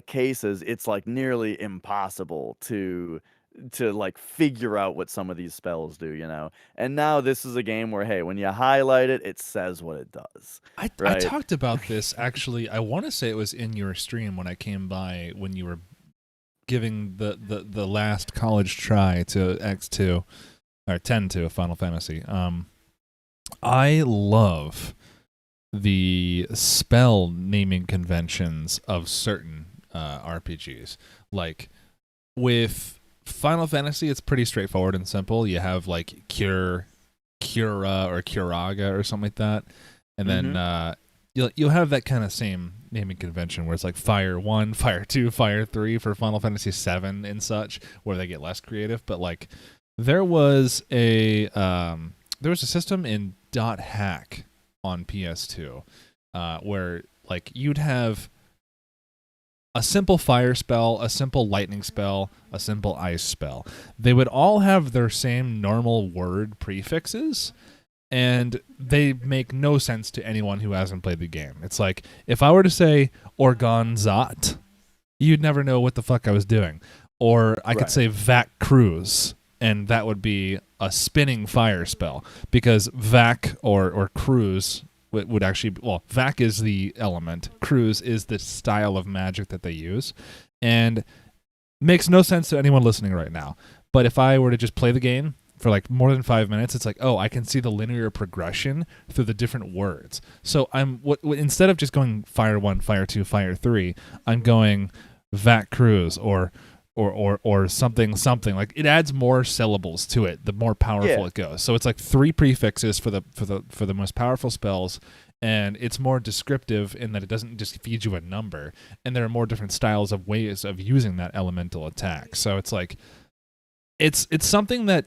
B: cases, it's like nearly impossible to like figure out what some of these spells do. And now this is a game where, hey, when you highlight it, it says what it does,
A: I
B: right?
A: talked about this actually. I want to say it was in your stream when I came by when you were giving the last college try to X2 or 10 to Final Fantasy. I love the spell naming conventions of certain RPGs. Like with Final Fantasy, it's pretty straightforward and simple. You have like Cura or Curaga or something like that, and then you'll have that kind of same naming convention where it's like Fire 1, Fire 2, Fire 3 for Final Fantasy 7 and such, where they get less creative. But like there was a system in .hack on PS2 where like you'd have a simple fire spell, a simple lightning spell, a simple ice spell. They would all have their same normal word prefixes, and they make no sense to anyone who hasn't played the game. It's like, if I were to say Organzat, you'd never know what the fuck I was doing. Or I could say Vac Cruise, and that would be a spinning fire spell, because Vac or Cruise would actually, well, Vac is the element, Cruise is the style of magic that they use, and makes no sense to anyone listening right now. But if I were to just play the game for like more than 5 minutes, it's like, oh, I can see the linear progression through the different words. So instead of just going Fire 1, Fire 2, Fire 3, I'm going Vac Cruise or something. Like, it adds more syllables to it the more powerful it goes. So it's like 3 prefixes for the most powerful spells, and it's more descriptive in that it doesn't just feed you a number, and there are more different styles of ways of using that elemental attack. So it's like it's something that,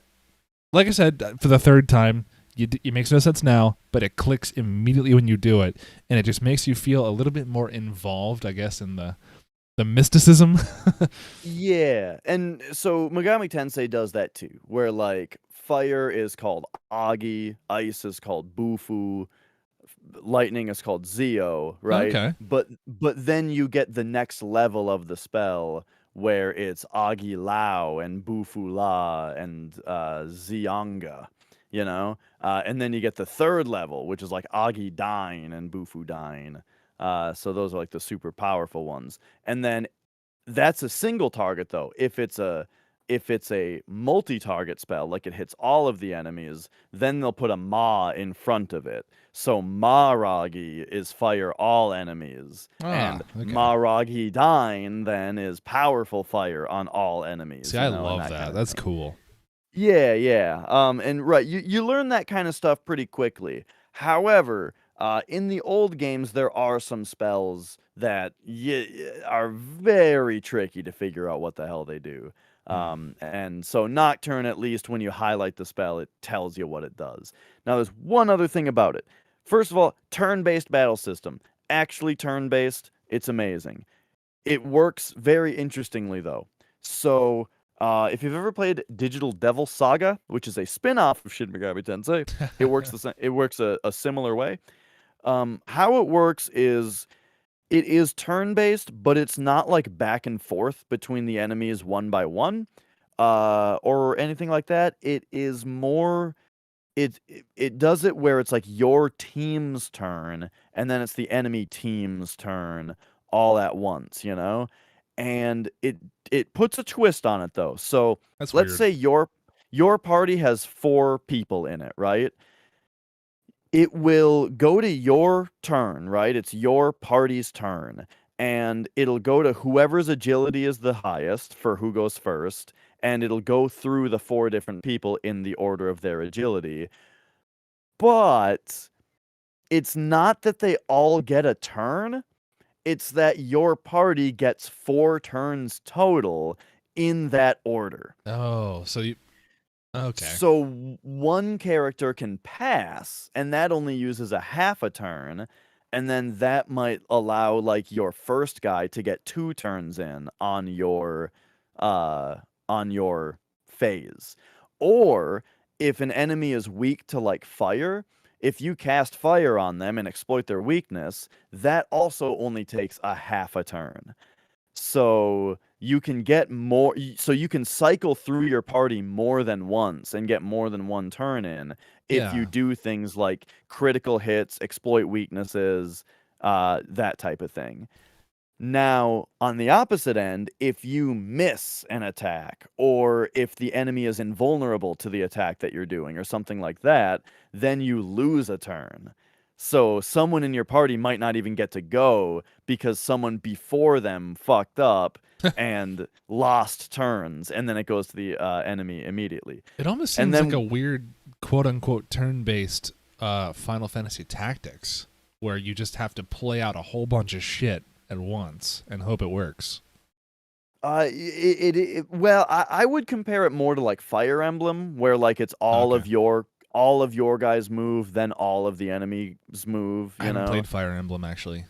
A: like I said, for the third time, it makes no sense now, but it clicks immediately when you do it, and it just makes you feel a little bit more involved, I guess, in the mysticism.
B: Yeah, and so Megami Tensei does that too, where like fire is called Agi, ice is called Bufu, lightning is called Zio, right?
A: Okay.
B: But then you get the next level of the spell where it's Agi Lao and Bufu La and Zianga, you know? And then you get the third level, which is like Agi Dine and Bufu Dine. So those are like the super powerful ones. And then that's a single target though. If it's a multi-target spell, like it hits all of the enemies, then they'll put a Ma in front of it. So Maragi is fire all enemies, and
A: Okay.
B: Maragi Dine then is powerful fire on all enemies.
A: See, I love that. That's cool.
B: Yeah, yeah. And right, you learn that kind of stuff pretty quickly. However, in the old games, there are some spells that are very tricky to figure out what the hell they do. And so Nocturne, at least when you highlight the spell, it tells you what it does. Now, there's one other thing about it. First of all, turn-based battle system. Actually turn-based, it's amazing. It works very interestingly, though. So, if you've ever played Digital Devil Saga, which is a spin-off of Shin Megami Tensei, it works a similar way. How it works is it is turn-based, but it's not like back and forth between the enemies one by one, or anything like that. It is more it does it where it's like your team's turn, and then it's the enemy team's turn all at once, you know? And it puts a twist on it though. So
A: That's
B: let's
A: weird.
B: say your party has 4 people in it, right? It will go to your turn, right? It's your party's turn. And it'll go to whoever's agility is the highest for who goes first. And it'll go through the 4 different people in the order of their agility. But it's not that they all get a turn. It's that your party gets 4 turns total in that order.
A: Oh, so you okay.
B: So one character can pass, and that only uses a half a turn, and then that might allow like your first guy to get 2 turns in uh on your phase. Or if an enemy is weak to like fire, if you cast fire on them and exploit their weakness, that also only takes a half a turn. So you can get more, so you can cycle through your party more than once and get more than 1 turn in if you do things like critical hits, exploit weaknesses, that type of thing. Now, on the opposite end, if you miss an attack, or if the enemy is invulnerable to the attack that you're doing, or something like that, then you lose a turn. So someone in your party might not even get to go because someone before them fucked up and lost turns, and then it goes to the enemy immediately.
A: It almost seems like a weird quote-unquote turn-based Final Fantasy Tactics. where you just have to play out a whole bunch of shit at once and hope it works.
B: Well, I would compare it more to like Fire Emblem, where like it's
A: Okay.
B: all of your guys move, then all of the enemies move.
A: I haven't played Fire Emblem actually.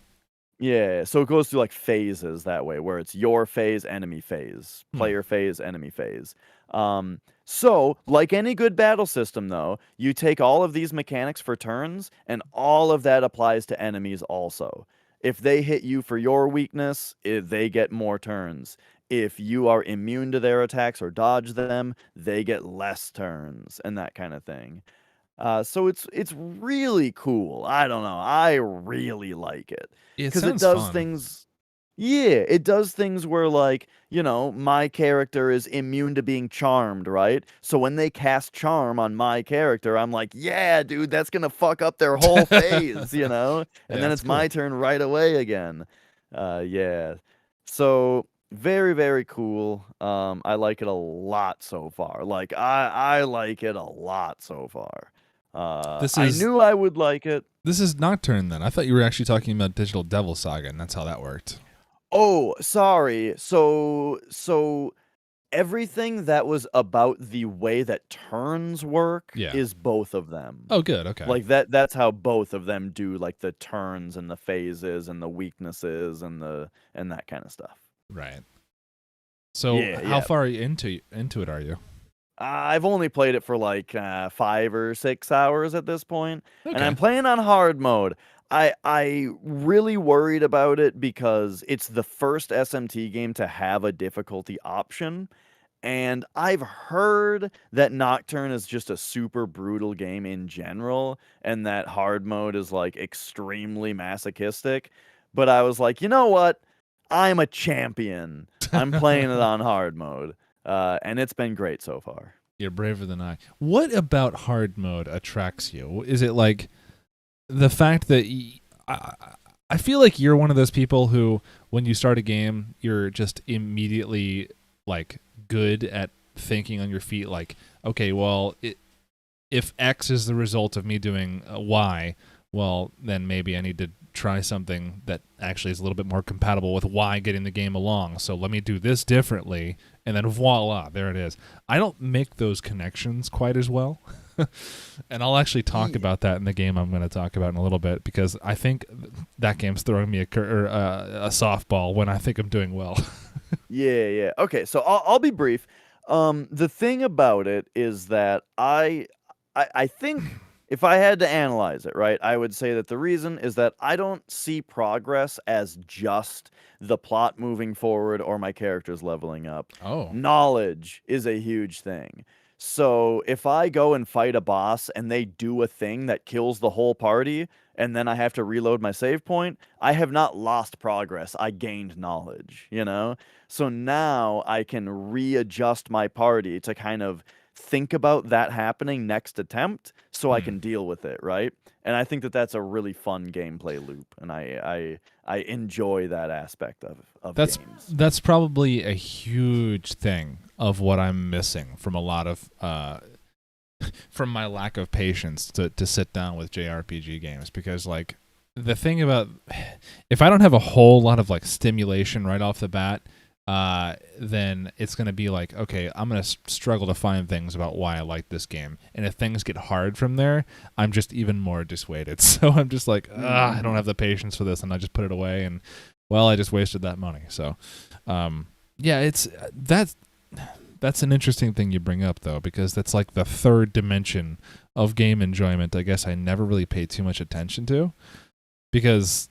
B: Yeah, so it goes through like phases that way, where it's your phase, enemy phase, player phase, enemy phase. So like any good battle system, though, you take all of these mechanics for turns, and all of that applies to enemies also. If they hit you for your weakness, they get more turns. If you are immune to their attacks or dodge them, they get less turns, and that kind of thing. So it's really cool. I don't know. I really like it
A: It
B: because it
A: sounds
B: does
A: fun.
B: things. Yeah, it does things where like, my character is immune to being charmed, right? So when they cast charm on my character, I'm like, yeah, dude, that's gonna fuck up their whole phase,
A: Yeah,
B: And then
A: that's
B: it's my
A: cool.
B: turn right away again. Yeah. So very, very cool. I like it a lot so far. Like I like it a lot so far.
A: This
B: I
A: is
B: knew I would like it.
A: this is Nocturne then. I thought you were actually talking about Digital Devil Saga, and that's how that worked.
B: Oh, sorry. So everything that was about the way that turns work
A: Yeah.
B: is both of them.
A: Oh, good. Okay.
B: Like that's how both of them do like the turns and the phases and the weaknesses and that kind of stuff.
A: Right. So,
B: Yeah,
A: how
B: yeah.
A: far into it are you?
B: I've only played it for like 5 or 6 hours at this point, and I'm
A: Okay.
B: playing on hard mode. I really worried about it because it's the first SMT game to have a difficulty option, and I've heard that Nocturne is just a super brutal game in general, and that hard mode is like extremely masochistic. But I was like, you know what? I'm a champion. I'm playing it on hard mode, and it's been great so far.
A: You're braver than I. What about hard mode attracts you? Is it like the fact that I feel like you're one of those people who, when you start a game, you're just immediately like good at thinking on your feet. Like, okay, well, if X is the result of me doing Y, well, then maybe I need to try something that actually is a little bit more compatible with Y getting the game along. So let me do this differently, and then voila, there it is. I don't make those connections quite as well. And I'll actually talk about that in the game I'm going to talk about in a little bit, because I think that game's throwing me a softball when I think I'm doing well.
B: Yeah, yeah. Okay, so I'll be brief. The thing about it is that I think if I had to analyze it, right, I would say that the reason is that I don't see progress as just the plot moving forward or my characters leveling up.
A: Oh.
B: Knowledge is a huge thing. So if I go and fight a boss and they do a thing that kills the whole party, and then I have to reload my save point, I have not lost progress. I gained knowledge, So now I can readjust my party to kind of think about that happening next attempt so I can deal with it, right? And I think that that's a really fun gameplay loop, and I enjoy that aspect of
A: That's
B: games.
A: that's probably a huge thing of what I'm missing from a lot of from my lack of patience to sit down with JRPG games, because like the thing about, if I don't have a whole lot of like stimulation right off the bat, then it's going to be like, okay, I'm going to struggle to find things about why I like this game. And if things get hard from there, I'm just even more dissuaded. So I'm just like, I don't have the patience for this, and I just put it away, and well, I just wasted that money. So, yeah, that's an interesting thing you bring up, though, because that's like the third dimension of game enjoyment I guess I never really paid too much attention to, because,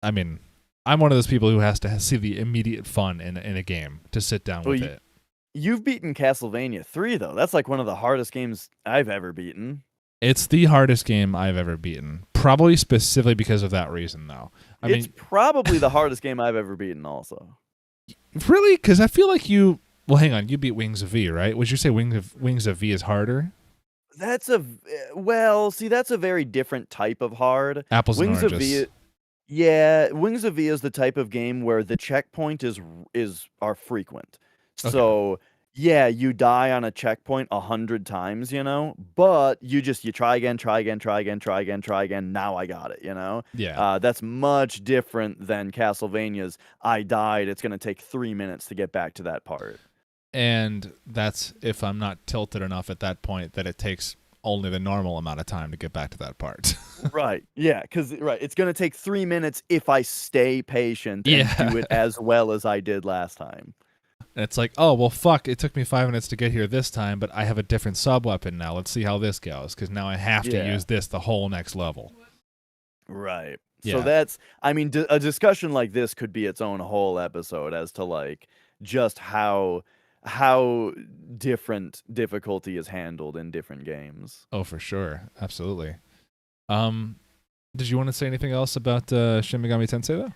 A: I mean, I'm one of those people who has to see the immediate fun in a game to sit down with it.
B: You've beaten Castlevania 3, though. That's like one of the hardest games I've ever beaten.
A: It's the hardest game I've ever beaten, probably specifically because of that reason, though.
B: It's probably the hardest game I've ever beaten, also.
A: Really? Because I feel like you... Well, hang on. You beat Wings of V, right? Would you say Wings of V is harder?
B: That's a very different type of hard.
A: Apples
B: Wings
A: and
B: of
A: oranges.
B: V, yeah, Wings of V is the type of game where the checkpoint are frequent.
A: Okay.
B: So Yeah, you die on a checkpoint 100 times, you know, but you try again, try again, try again, try again, try again. Now I got it, you know.
A: Yeah.
B: That's much different than Castlevania's. I died. It's gonna take 3 minutes to get back to that part.
A: And that's if I'm not tilted enough at that point that it takes only the normal amount of time to get back to that part.
B: Right. Yeah. It's gonna take 3 minutes if I stay patient and
A: Yeah.
B: do it as well as I did last time.
A: And it's like, oh, well, fuck, it took me 5 minutes to get here this time, but I have a different sub-weapon now. Let's see how this goes, because now I have to
B: Yeah.
A: use this the whole next level.
B: Right.
A: Yeah.
B: So I mean, a discussion like this could be its own whole episode as to like just how different difficulty is handled in different games.
A: Oh, for sure. Absolutely. Did you want to say anything else about Shin Megami Tensei, though?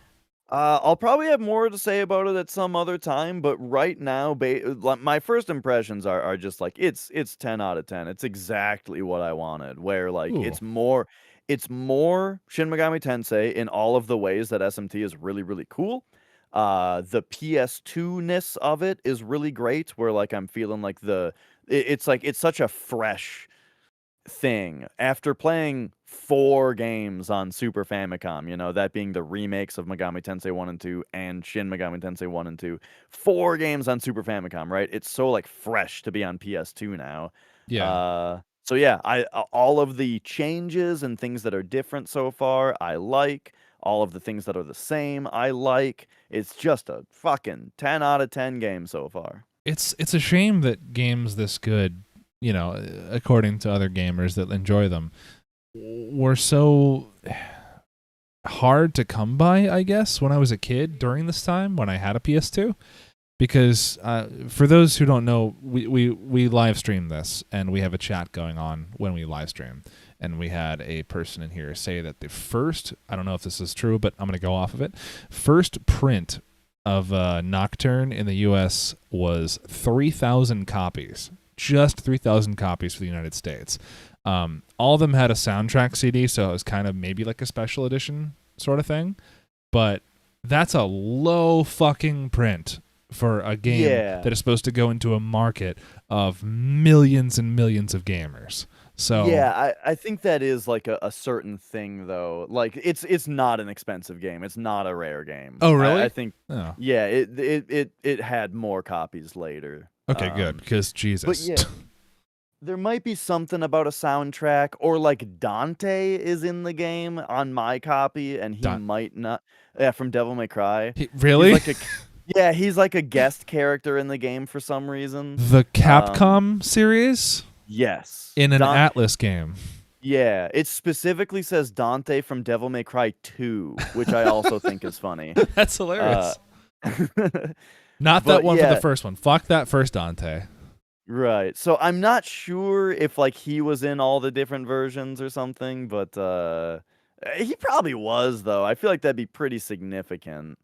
B: I'll probably have more to say about it at some other time, but right now, like, my first impressions are just like it's 10 out of 10. It's exactly what I wanted. Where like
A: Ooh.
B: it's more Shin Megami Tensei in all of the ways that SMT is really really cool. The PS2-ness of it is really great. Where like I'm feeling like it's such a fresh thing after playing 4 games on Super Famicom, you know, that being the remakes of Megami Tensei 1 and 2 and Shin Megami Tensei 1 and 2. 4 games on Super Famicom, right? It's so like fresh to be on PS2 now.
A: Yeah.
B: So yeah, all of the changes and things that are different so far, I like. All of the things that are the same, I like. It's just a fucking 10 out of 10 game so far.
A: It's a shame that games this good, you know, according to other gamers that enjoy them, were so hard to come by, I guess, when I was a kid during this time when I had a PS2. Because for those who don't know, we live stream this, and we have a chat going on when we live stream. And we had a person in here say that the first, I don't know if this is true, but I'm going to go off of it, first print of Nocturne in the U.S. was 3,000 copies. Just 3,000 copies for the United States. All of them had a soundtrack CD, so it was kind of maybe like a special edition sort of thing. But that's a low fucking print for a game that is supposed to go into a market of millions and millions of gamers. So
B: yeah, I think that is like a certain thing though. Like it's not an expensive game. It's not a rare game.
A: Oh really?
B: I think yeah, it had more copies later.
A: Okay, good, because Jesus.
B: But yeah, there might be something about a soundtrack, or like Dante is in the game on my copy, and he might not. Yeah, from Devil May Cry.
A: Really?
B: Yeah, he's like a guest character in the game for some reason.
A: The Capcom series?
B: Yes.
A: In an Atlas game.
B: Yeah, it specifically says Dante from Devil May Cry 2, which I also think is funny.
A: That's hilarious. Not that one for the first one. Fuck that first Dante.
B: Right. So I'm not sure if like he was in all the different versions or something, but he probably was though. I feel like that'd be pretty significant.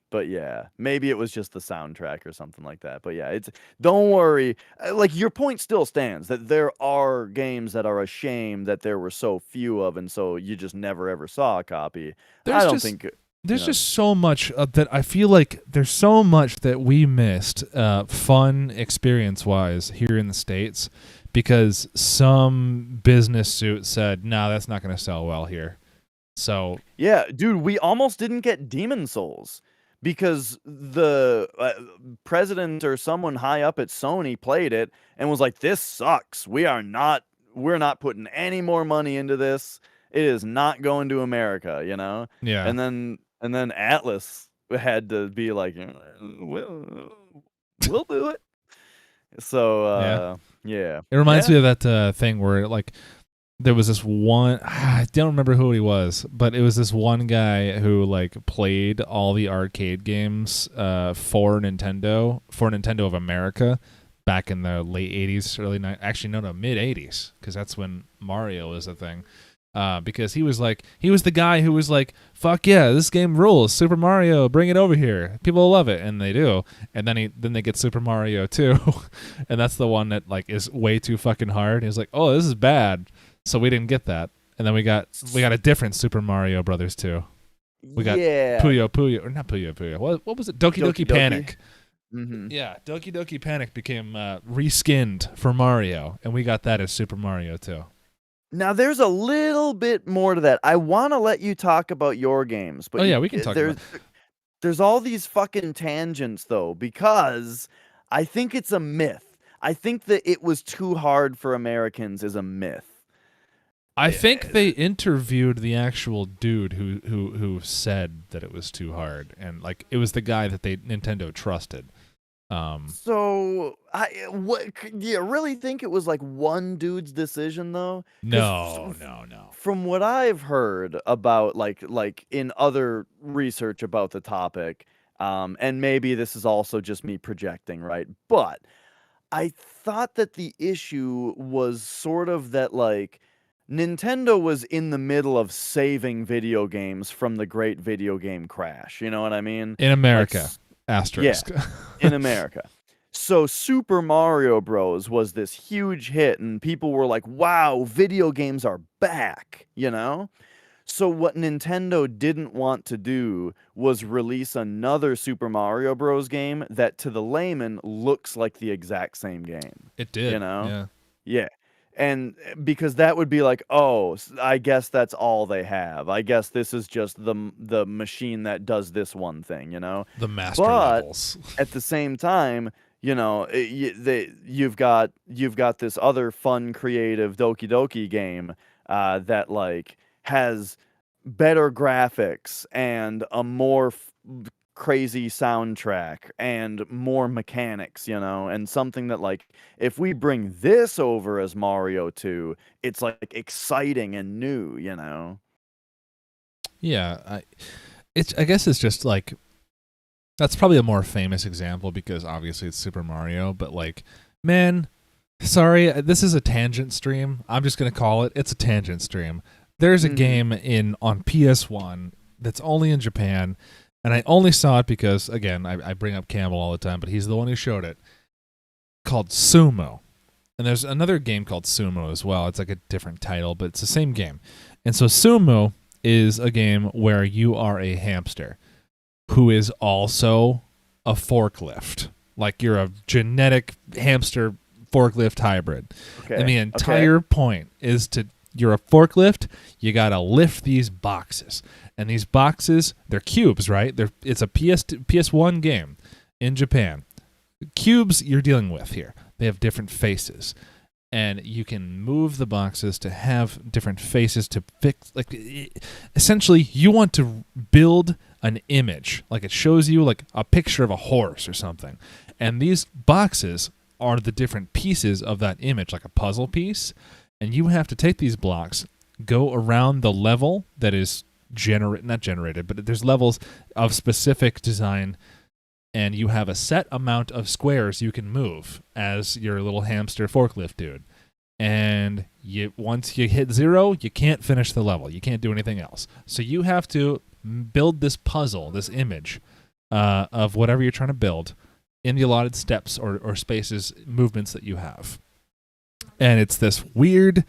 B: But yeah, maybe it was just the soundtrack or something like that. But yeah, don't worry. Like your point still stands that there are games that are a shame that there were so few of, and so you just never ever saw a copy.
A: There's just so much that I feel like there's so much that we missed, fun experience-wise here in the States, because some business suit said, "Nah, that's not going to sell well here." So
B: yeah, dude, we almost didn't get Demon Souls because the president or someone high up at Sony played it and was like, "This sucks. We're not putting any more money into this. It is not going to America," you know?
A: Yeah.
B: And then Atlas had to be like, we'll do it. So, yeah.
A: It reminds me of that thing where, like, there was this one, I don't remember who he was, but it was this one guy who, like, played all the arcade games for Nintendo of America back in the late 80s, mid 80s, because that's when Mario was a thing. Because he was the guy who was like, fuck yeah, this game rules, Super Mario, bring it over here, people will love it, and they do. And then they get Super Mario 2, and that's the one that like is way too fucking hard. He's like, oh, this is bad, so we didn't get that. And then we got a different Super Mario Brothers 2. We got Puyo, or not Puyo. What was it? Doki Doki Panic.
B: Mm-hmm.
A: Yeah, Doki Doki Panic became reskinned for Mario, and we got that as Super Mario too.
B: Now there's a little bit more to that. I want to let you talk about your games,
A: Oh
B: but
A: yeah, we can talk about.
B: there's all these fucking tangents though, because I think it's a myth. I think that it was too hard for Americans is a myth.
A: I
B: Eh,
A: think they interviewed the actual dude who said that it was too hard, and like it was the guy that Nintendo trusted.
B: So, do you really think it was like one dude's decision though? Because
A: No.
B: from what I've heard about like in other research about the topic, and maybe this is also just me projecting, right? But I thought that the issue was sort of that like Nintendo was in the middle of saving video games from the great video game crash. You know what I mean?
A: In
B: Like,
A: America,
B: yeah,
A: asterisk.
B: in America. So Super Mario Bros. Was this huge hit, and people were like, wow, video games are back, you know? So what Nintendo didn't want to do was release another Super Mario Bros. Game that to the layman looks like the exact same game,
A: It
B: you
A: did,
B: know?
A: yeah.
B: Yeah. And because that would be like, oh, I guess that's all they have. I guess this is just the machine that does this one thing, you know?
A: The master
B: But
A: levels.
B: at the same time, you know, you've got this other fun, creative Doki Doki game that like has better graphics and a more crazy soundtrack and more mechanics, you know, and something that like if we bring this over as Mario 2, it's like exciting and new, you know.
A: Yeah, I guess it's just like that's probably a more famous example because obviously it's Super Mario, but like, man, sorry, this is a tangent stream. I'm just gonna call it. It's a tangent stream. There's a game on PS1 that's only in Japan, and I only saw it because again I bring up Campbell all the time, but he's the one who showed it. Called Sumo, and there's another game called Sumo as well. It's like a different title, but it's the same game. And so Sumo is a game where you are a hamster who is also a forklift. Like you're a genetic hamster forklift hybrid.
B: Okay.
A: And the entire point is you're a forklift, you got to lift these boxes. And these boxes, they're cubes, right? It's a PS1 game in Japan. Cubes you're dealing with here. They have different faces. And you can move the boxes to have different faces to fix. Like, essentially, you want to build an image. Like, it shows you, like, a picture of a horse or something. And these boxes are the different pieces of that image, like a puzzle piece. And you have to take these blocks, go around the level that is not generated, but there's levels of specific design, and you have a set amount of squares you can move as your little hamster forklift dude. And once you hit 0, you can't finish the level. You can't do anything else. So you have to build this puzzle, this image of whatever you're trying to build in the allotted steps or spaces, movements that you have. And it's this weird.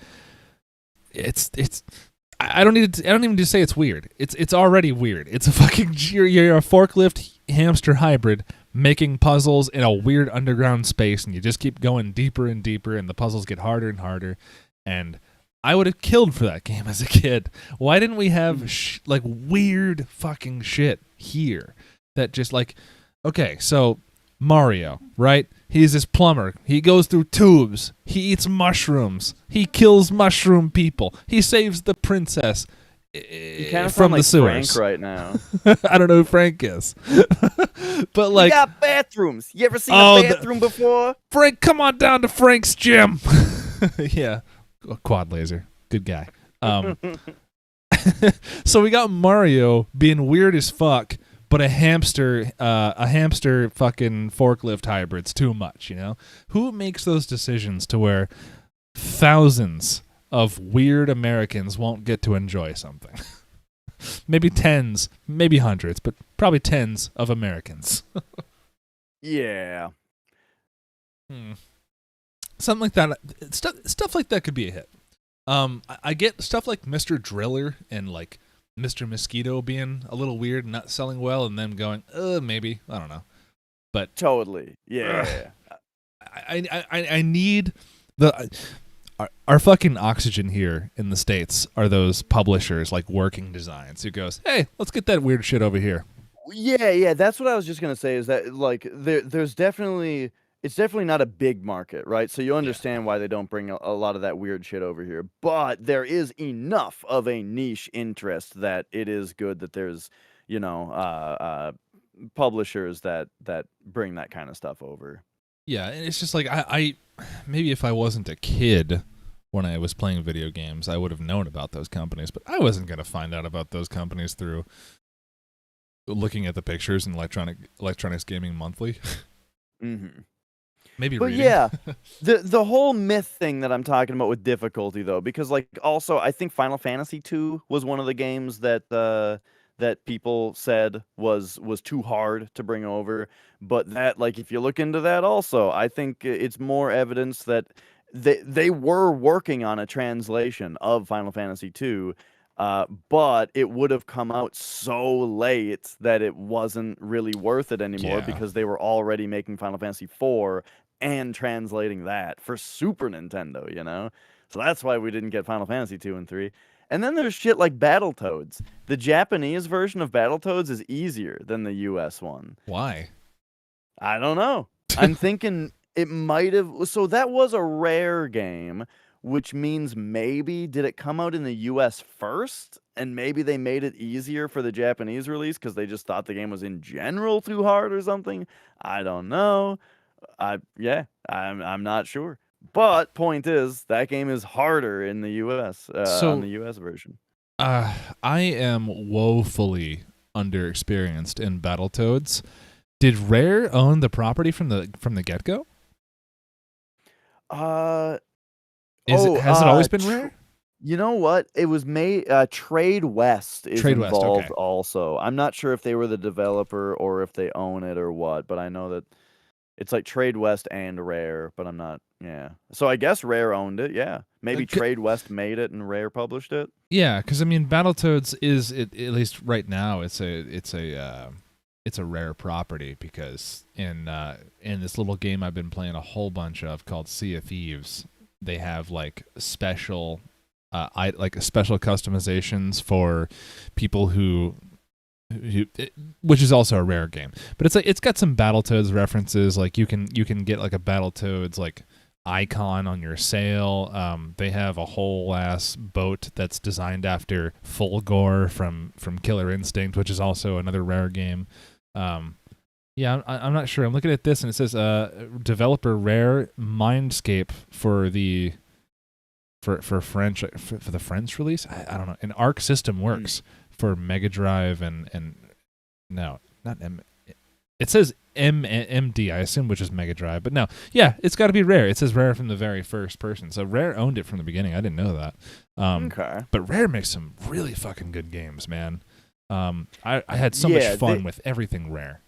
A: I don't even need to say it's weird. It's already weird. It's a fucking you're a forklift hamster hybrid making puzzles in a weird underground space, and you just keep going deeper and deeper, and the puzzles get harder and harder. And I would have killed for that game as a kid. Why didn't we have like weird fucking shit here that just like, okay, so Mario, right? He's this plumber. He goes through tubes. He eats mushrooms. He kills mushroom people. He saves the princess from the sewers.
B: Frank right now.
A: I don't know who Frank is. But like,
B: we got bathrooms. You ever seen a bathroom before?
A: Frank, come on down to Frank's gym. Yeah. Quad laser. Good guy. So we got Mario being weird as fuck, but a hamster fucking forklift hybrid's too much, you know? Who makes those decisions to where thousands of weird Americans won't get to enjoy something? Maybe tens, maybe hundreds, but probably tens of Americans.
B: Yeah.
A: Something like that. Stuff like that could be a hit. I get stuff like Mr. Driller and like Mr. Mosquito being a little weird and not selling well, and them going, maybe, I don't know. But
B: Totally.
A: ugh,
B: Yeah.
A: I need the our fucking oxygen here in the States are those publishers like Working Designs who goes, hey, let's get that weird shit over here.
B: Yeah, that's what I was just gonna say is that, like, there's definitely it's definitely not a big market, right? So you
A: Yeah.
B: understand why they don't bring a lot of that weird shit over here. But there is enough of a niche interest that it is good that there's, you know, publishers that bring that kind of stuff over.
A: Yeah, and it's just like I maybe if I wasn't a kid when I was playing video games, I would have known about those companies, but I wasn't going to find out about those companies through looking at the pictures in Electronics Gaming Monthly.
B: Mhm.
A: Maybe
B: But
A: reading.
B: yeah, the whole myth thing that I'm talking about with difficulty though, because like also I think Final Fantasy 2 was one of the games that people said was too hard to bring over. But that like if you look into that also, I think it's more evidence that they were working on a translation of Final Fantasy 2. But it would have come out so late that it wasn't really worth it anymore
A: Yeah.
B: because they were already making Final Fantasy 4 and translating that for Super Nintendo, you know? So that's why we didn't get Final Fantasy 2 and 3. And then there's shit like Battletoads. The Japanese version of Battletoads is easier than the US one.
A: Why?
B: I don't know. I'm thinking it might have. So that was a rare game, which means maybe did it come out in the US first? And maybe they made it easier for the Japanese release because they just thought the game was in general too hard or something. I don't know. I'm not sure. But point is, that game is harder in the US on
A: So
B: the US version.
A: I am woefully underexperienced in Battletoads. Did Rare own the property from the get go?
B: Uh
A: Has it always been Rare?
B: You know what? It was made Trade West is
A: Trade West, okay.
B: involved also. I'm not sure if they were the developer or if they own it or what, but I know that it's like Trade West and Rare, but I'm not yeah. So I guess Rare owned it, yeah. Maybe Trade West made it and Rare published it.
A: Yeah, because I mean, Battletoads is at least right now it's a rare property because in this little game I've been playing a whole bunch of called Sea of Thieves, they have like special special customizations for people which is also a rare game. But it's got some Battletoads references. Like you can get like a Battletoads like icon on your sail. They have a whole ass boat that's designed after Fulgore from Killer Instinct, which is also another rare game. Yeah, I'm not sure. I'm looking at this and it says developer Rare Mindscape for the French for the French release. I don't know. And Arc System Works for Mega Drive and no, not M. It says MD, I assume, which is Mega Drive, but no. Yeah, it's got to be Rare. It says Rare from the very first person. So Rare owned it from the beginning. I didn't know that.
B: Okay.
A: But Rare makes some really fucking good games, man. I had so much fun with everything Rare.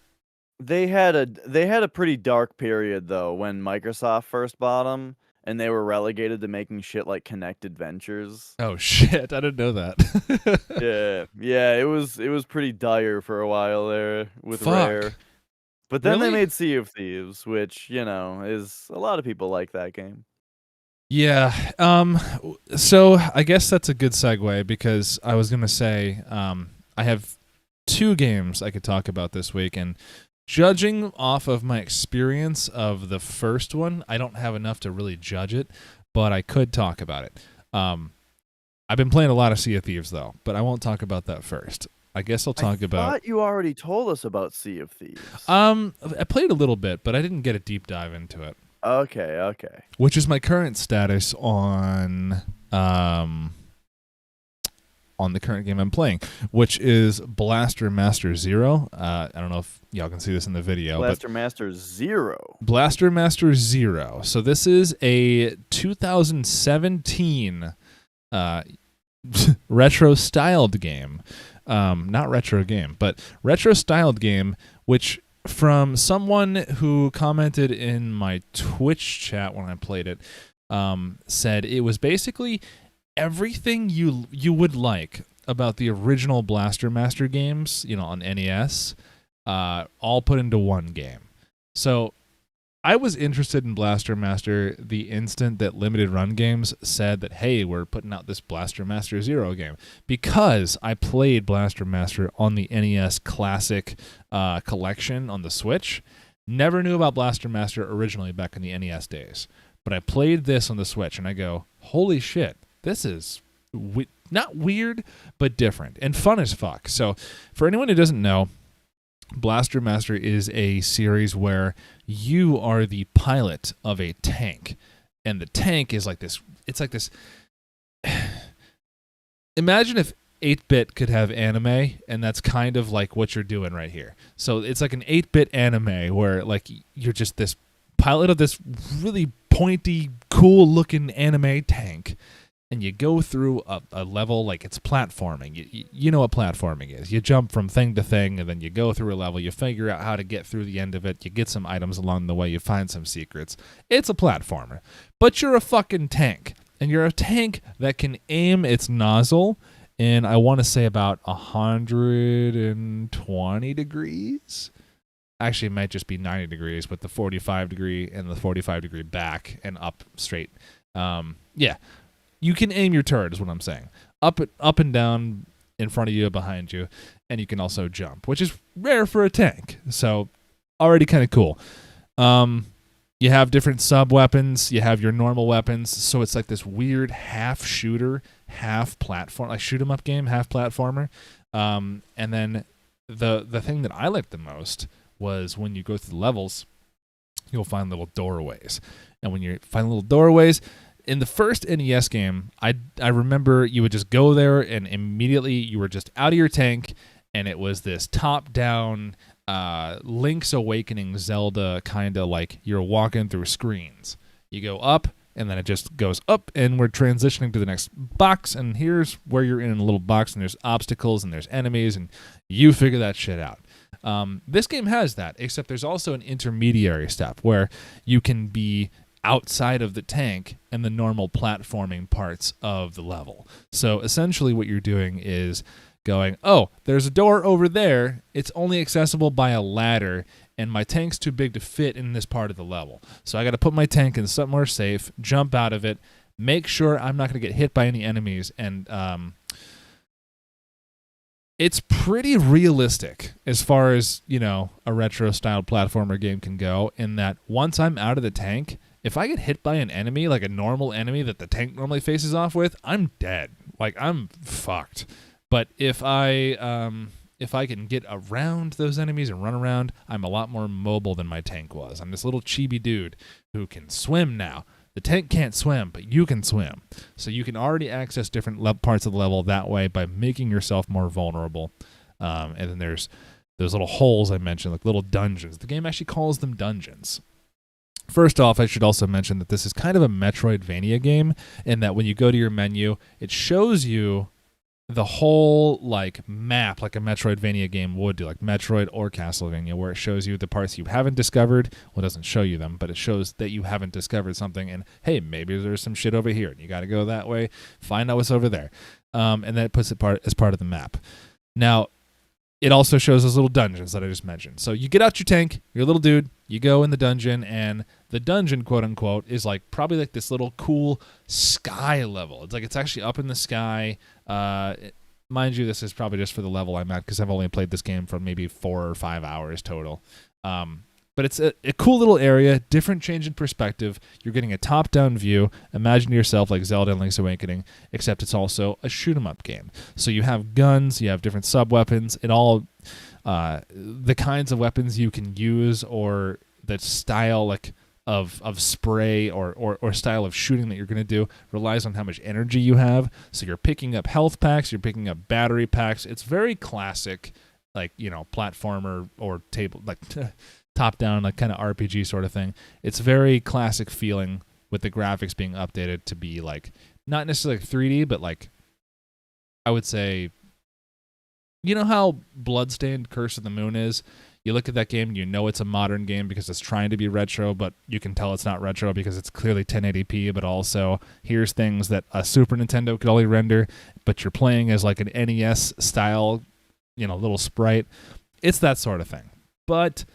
B: They had a pretty dark period though when Microsoft first bought them, and they were relegated to making shit like Connected Ventures.
A: Oh shit! I didn't know that.
B: yeah, it was pretty dire for a while there with Rare. But then
A: Really?
B: they made Sea of Thieves, which is a lot of people like that game.
A: Yeah. So I guess that's a good segue because I was gonna say I have 2 games I could talk about this week, and judging off of my experience of the first one, I don't have enough to really judge it, but I could talk about it. I've been playing a lot of Sea of Thieves, though, but I won't talk about that first. I guess I'll talk about...
B: I thought you already told us about Sea of Thieves.
A: I played a little bit, but I didn't get a deep dive into it.
B: Okay.
A: Which is my current status on the current game I'm playing, which is Blaster Master Zero. I don't know if y'all can see this in the video.
B: Blaster Master Zero.
A: Blaster Master Zero. So this is a 2017 retro-styled game. Not retro game, but retro-styled game, which from someone who commented in my Twitch chat when I played it, said it was basically everything you would like about the original Blaster Master games, on NES, all put into one game. So I was interested in Blaster Master the instant that Limited Run Games said that, hey, we're putting out this Blaster Master Zero game, because I played Blaster Master on the NES Classic collection on the Switch. Never knew about Blaster Master originally back in the NES days, but I played this on the Switch, and I go, holy shit, this is not weird, but different and fun as fuck. So for anyone who doesn't know, Blaster Master is a series where you are the pilot of a tank, and the tank is like this. It's like this. Imagine if 8-bit could have anime, and that's kind of like what you're doing right here. So it's like an 8-bit anime where like you're just this pilot of this really pointy, cool-looking anime tank, and you go through a level like it's platforming. You know what platforming is. You jump from thing to thing, and then you go through a level. You figure out how to get through the end of it. You get some items along the way. You find some secrets. It's a platformer. But you're a fucking tank, and you're a tank that can aim its nozzle in, I want to say, about 120 degrees. Actually, it might just be 90 degrees with the 45 degree and the 45 degree back and up straight. Yeah. You can aim your turret, is what I'm saying. Up and down in front of you, behind you, and you can also jump, which is rare for a tank. So already kind of cool. You have different sub-weapons. You have your normal weapons. So it's like this weird half shooter, half platform, like shoot 'em up game, half platformer. And then the thing that I liked the most was when you go through the levels, you'll find little doorways. And when you find little doorways, in the first NES game, I remember you would just go there and immediately you were just out of your tank, and it was this top-down Link's Awakening Zelda kind of like you're walking through screens. You go up, and then it just goes up, and we're transitioning to the next box, and here's where you're in a little box, and there's obstacles, and there's enemies, and you figure that shit out. This game has that, except there's also an intermediary step where you can be outside of the tank and the normal platforming parts of the level. So essentially what you're doing is going, oh, there's a door over there. It's only accessible by a ladder, and my tank's too big to fit in this part of the level. So I got to put my tank in somewhere safe, jump out of it, make sure I'm not going to get hit by any enemies, and it's pretty realistic as far as, you know, a retro-styled platformer game can go, in that once I'm out of the tank, if I get hit by an enemy, like a normal enemy that the tank normally faces off with, I'm dead. Like, I'm fucked. But if I can get around those enemies and run around, I'm a lot more mobile than my tank was. I'm this little chibi dude who can swim now. The tank can't swim, but you can swim. So you can already access different parts of the level that way by making yourself more vulnerable. And then there's those little holes I mentioned, like little dungeons. The game actually calls them dungeons. First off, I should also mention that this is kind of a Metroidvania game, in that when you go to your menu, it shows you the whole like map like a Metroidvania game would do, like Metroid or Castlevania, where it shows you the parts you haven't discovered. Well, it doesn't show you them, but it shows that you haven't discovered something, and hey, maybe there's some shit over here, and you got to go that way, find out what's over there. And then it puts it as part of the map. Now, it also shows those little dungeons that I just mentioned. So you get out your tank, you're a little dude, you go in the dungeon, and the dungeon, quote unquote, is like probably like this little cool sky level. It's like it's actually up in the sky. Mind you, this is probably just for the level I'm at, because I've only played this game for maybe 4 or 5 hours total. But it's a cool little area, different change in perspective. You're getting a top-down view. Imagine yourself like Zelda and Link's Awakening, except it's also a shoot-'em-up game. So you have guns, you have different sub-weapons, it all the kinds of weapons you can use, or the style like of spray or style of shooting that you're going to do relies on how much energy you have. So you're picking up health packs, you're picking up battery packs. It's very classic, like, you know, platformer or table, like top-down, like kind of RPG sort of thing. It's very classic feeling, with the graphics being updated to be like not necessarily like 3D, but like I would say, you know how Bloodstained Curse of the Moon is? You look at that game, you know it's a modern game because it's trying to be retro, but you can tell it's not retro because it's clearly 1080p, but also here's things that a Super Nintendo could only render, but you're playing as like an NES style, you know, little sprite. It's that sort of thing. But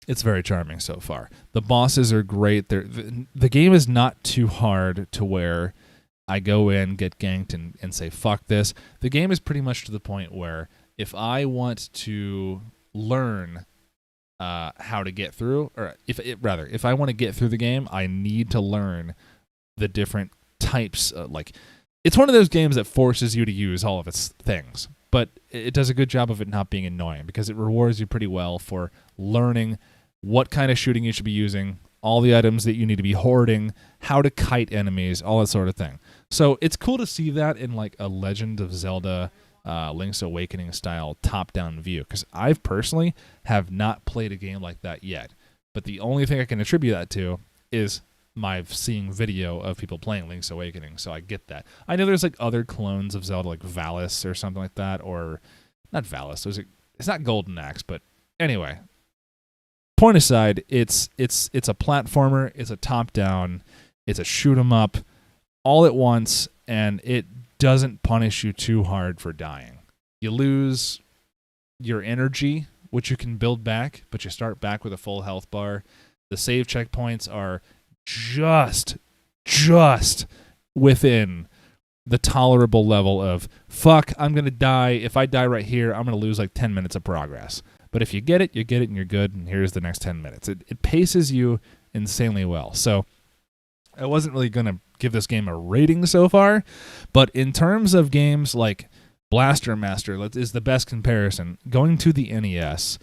A: It's very charming so far. The bosses are great. The game is not too hard to where I go in, get ganked, and say, fuck this. The game is pretty much to the point where if I want to learn how to get through, or if I want to get through the game, I need to learn the different types. It's one of those games that forces you to use all of its things, but it does a good job of it not being annoying because it rewards you pretty well for learning what kind of shooting you should be using, all the items that you need to be hoarding, how to kite enemies, all that sort of thing. So it's cool to see that in like a Legend of Zelda Link's Awakening style top-down view, because I personally have not played a game like that yet. But the only thing I can attribute that to is my seeing video of people playing Link's Awakening, so I get that. I know there's like other clones of Zelda, like Valis or something like that, or not Valis. It's not Golden Axe, but anyway. Point aside, it's a platformer, it's a top-down, it's a shoot 'em up, all at once, and it doesn't punish you too hard for dying. You lose your energy, which you can build back, but you start back with a full health bar. The save checkpoints are just within the tolerable level of, fuck, I'm going to die. If I die right here, I'm going to lose like 10 minutes of progress. But if you get it, and you're good, and here's the next 10 minutes. It paces you insanely well. So I wasn't really going to give this game a rating so far, but in terms of games like Blaster Master is the best comparison. Going to the NES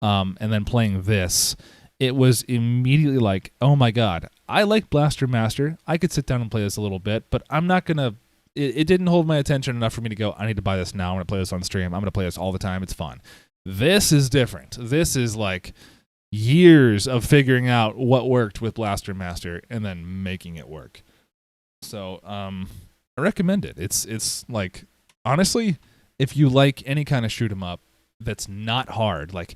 A: and then playing this, it was immediately like, oh my god, I like Blaster Master. I could sit down and play this a little bit, but I'm not going to... It didn't hold my attention enough for me to go, I need to buy this now. I'm going to play this on stream. I'm going to play this all the time. It's fun. This is different. This is like years of figuring out what worked with Blaster Master and then making it work. So I recommend it. It's like, honestly, if you like any kind of shoot 'em up that's not hard, like,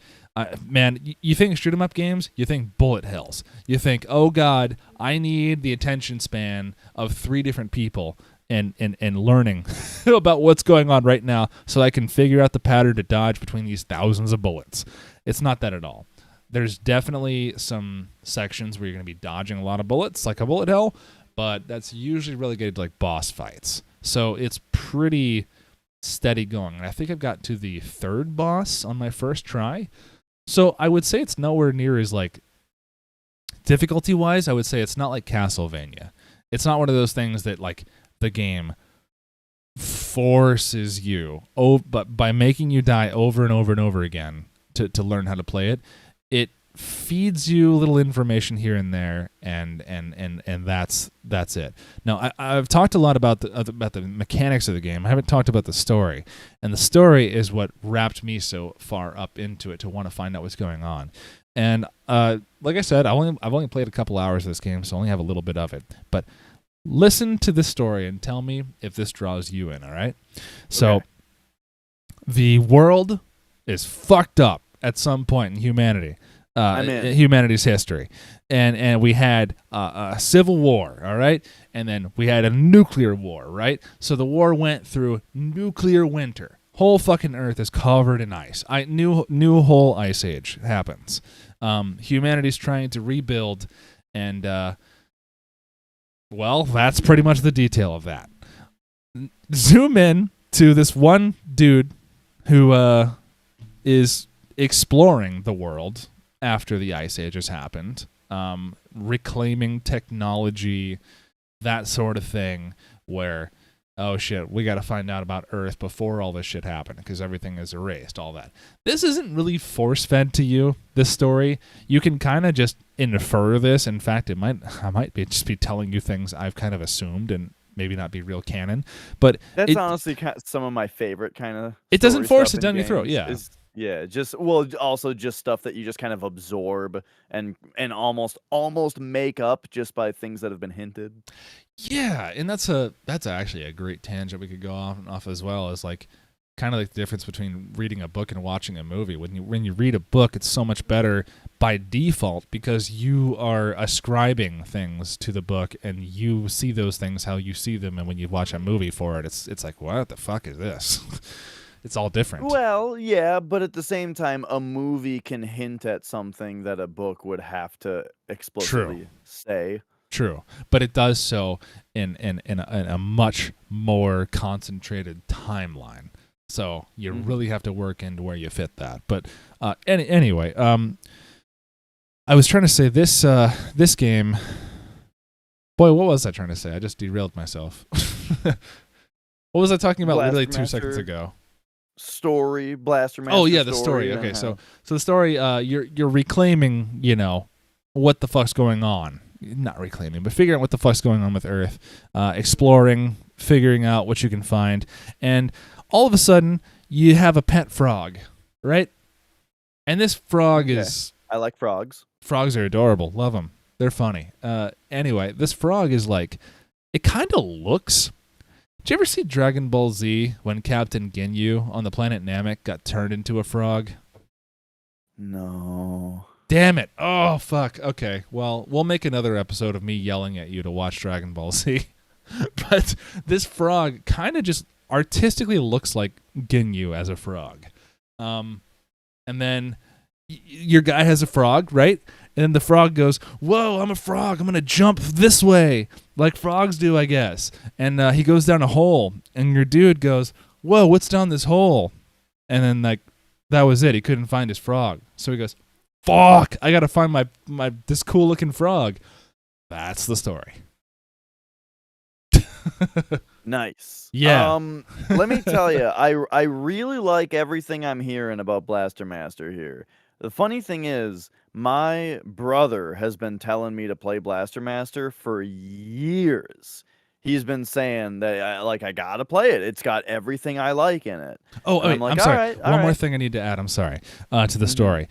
A: man, you think shoot 'em up games, you think bullet hells. You think, oh god, I need the attention span of 3 different people and learning about what's going on right now so I can figure out the pattern to dodge between these thousands of bullets. It's not that at all. There's definitely some sections where you're going to be dodging a lot of bullets, like a bullet hell, but that's usually relegated to like boss fights. So it's pretty steady going. And I think I've got to the 3rd boss on my first try. So I would say it's nowhere near as like difficulty-wise. I would say it's not like Castlevania. It's not one of those things that like the game forces you, but by making you die over and over and over again to learn how to play it, it feeds you little information here and there, and that's it. Now I've talked a lot about the mechanics of the game. I haven't talked about the story, and the story is what wrapped me so far up into it to want to find out what's going on. And like I said, I've only played a couple hours of this game, so I only have a little bit of it, but listen to this story and tell me if this draws you in, all right? So, the world is fucked up at some point in humanity, humanity's history. And we had a civil war, all right? And then we had a nuclear war, right? So the war went through nuclear winter. Whole fucking Earth is covered in ice. New whole ice age happens. Humanity's trying to rebuild, and... well, that's pretty much the detail of that. Zoom in to this one dude who is exploring the world after the Ice Age has happened, reclaiming technology, that sort of thing, where, oh shit, we got to find out about Earth before all this shit happened because everything is erased, all that. This isn't really force-fed to you, this story. You can kind of just infer this. In fact, I might just be telling you things I've kind of assumed and maybe not be real canon. But
B: that's honestly some of my favorite kind of.
A: It doesn't force it down your throat, yeah.
B: Also just stuff that you just kind of absorb and almost make up just by things that have been hinted.
A: Yeah, and that's actually a great tangent we could go off as well, is like kind of like the difference between reading a book and watching a movie. When you read a book, it's so much better by default because you are ascribing things to the book and you see those things how you see them, and when you watch a movie for it, it's like, what the fuck is this? It's all different.
B: Well, yeah, but at the same time, a movie can hint at something that a book would have to
A: True.
B: explicitly say.
A: True, but it does so in a much more concentrated timeline. So you really have to work into where you fit that. But anyway, I was trying to say this game. Boy, what was I trying to say? I just derailed myself. What was I talking about literally 2 seconds ago?
B: Story, Blaster Master.
A: Oh yeah, the story. Okay, so the story. You're reclaiming. What the fuck's going on? Not reclaiming, but figuring out what the fuck's going on with Earth, exploring, figuring out what you can find, and all of a sudden you have a pet frog, right? And this frog is.
B: I like frogs.
A: Frogs are adorable. Love them. They're funny. Anyway, this frog is like, it kind of looks. Did you ever see Dragon Ball Z when Captain Ginyu on the planet Namek got turned into a frog?
B: No.
A: Damn it. Oh, fuck. Okay. Well, we'll make another episode of me yelling at you to watch Dragon Ball Z. But this frog kind of just artistically looks like Ginyu as a frog. And then your guy has a frog, right? And then the frog goes, whoa, I'm a frog. I'm going to jump this way. Like frogs do, I guess. And he goes down a hole. And your dude goes, whoa, what's down this hole? And then, like, that was it. He couldn't find his frog. So he goes, fuck, I got to find my this cool-looking frog. That's the story.
B: Nice.
A: Yeah.
B: Let me tell you, I really like everything I'm hearing about Blaster Master here. The funny thing is, my brother has been telling me to play Blaster Master for years. He's been saying that I gotta play it. It's got everything I like in it.
A: Oh, wait,
B: I'm like,
A: I'm sorry.
B: all right,
A: One more thing I need to add. I'm sorry. To the story.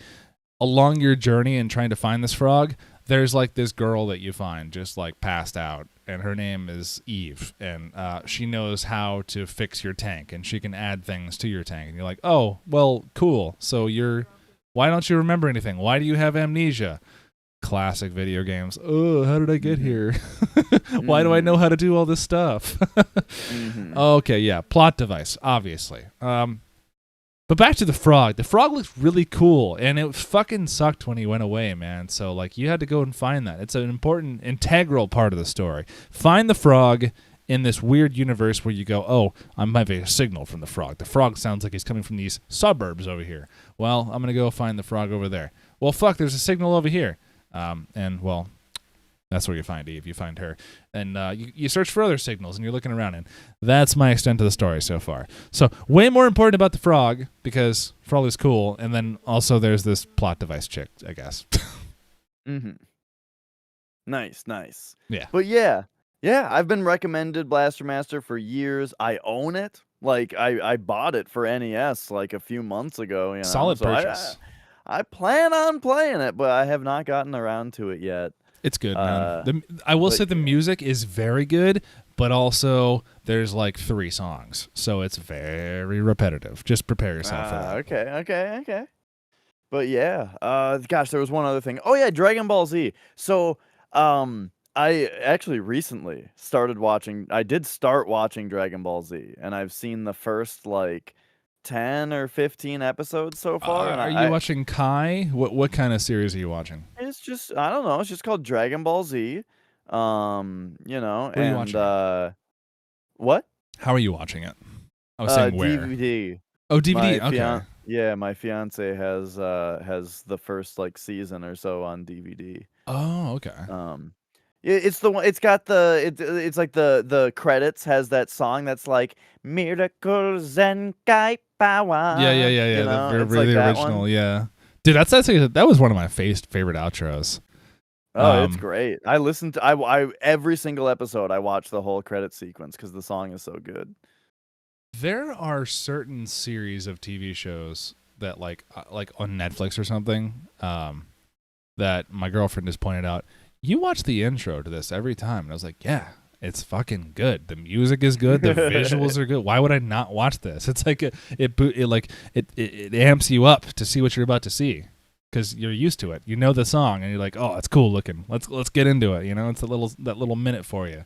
A: Along your journey and trying to find this frog, there's like this girl that you find just like passed out, and her name is Eve, and she knows how to fix your tank, and she can add things to your tank. And you're like, oh, well, cool. So why don't you remember anything? Why do you have amnesia? Classic video games. Oh, how did I get here? Why do I know how to do all this stuff? Okay, yeah, plot device, obviously. But back to the frog. The frog looks really cool, and it fucking sucked when he went away, man. So, like, you had to go and find that. It's an important, integral part of the story. Find the frog in this weird universe where you go, oh, I'm having a signal from the frog. The frog sounds like he's coming from these suburbs over here. Well, I'm going to go find the frog over there. Well, fuck, there's a signal over here. Well, that's where you find Eve. You find her. And you search for other signals, and you're looking around. And that's my extent of the story so far. So way more important about the frog, because frog is cool. And then also there's this plot device chick, I guess.
B: Nice.
A: Yeah.
B: But yeah, I've been recommended Blaster Master for years. I own it. Like, I bought it for NES like a few months ago.
A: Solid purchase.
B: I plan on playing it, but I have not gotten around to it yet.
A: It's good, man. I will say the music is very good, but also there's like 3 songs, so it's very repetitive. Just prepare yourself for that.
B: Okay. But yeah, gosh, there was one other thing. Oh yeah, Dragon Ball Z. So, I actually recently started watching. I did start watching Dragon Ball Z, and I've seen the first like 10 or 15 episodes so far. And
A: are you watching Kai? What kind of series are you watching?
B: It's just, I don't know. It's just called Dragon Ball Z.
A: What are you watching?
B: What?
A: How are you watching it? I was saying where.
B: DVD.
A: Oh, DVD. Okay.
B: Yeah, my fiance has the first like season or so on DVD.
A: Oh, okay.
B: It's the one. It's got it's like the credits has that song that's like Miracles and Kai Power.
A: Yeah. The original. One. Yeah, dude, that was one of my favorite outros.
B: Oh, it's great. I listened to I every single episode. I watch the whole credit sequence because the song is so good.
A: There are certain series of TV shows that like on Netflix or something that my girlfriend has pointed out. You watch the intro to this every time, and I was like, yeah, it's fucking good. The music is good. The visuals are good. Why would I not watch this? It's like it amps you up to see what you're about to see because you're used to it. You know the song, and you're like, oh, it's cool looking. Let's get into it. You know, it's that little minute for you.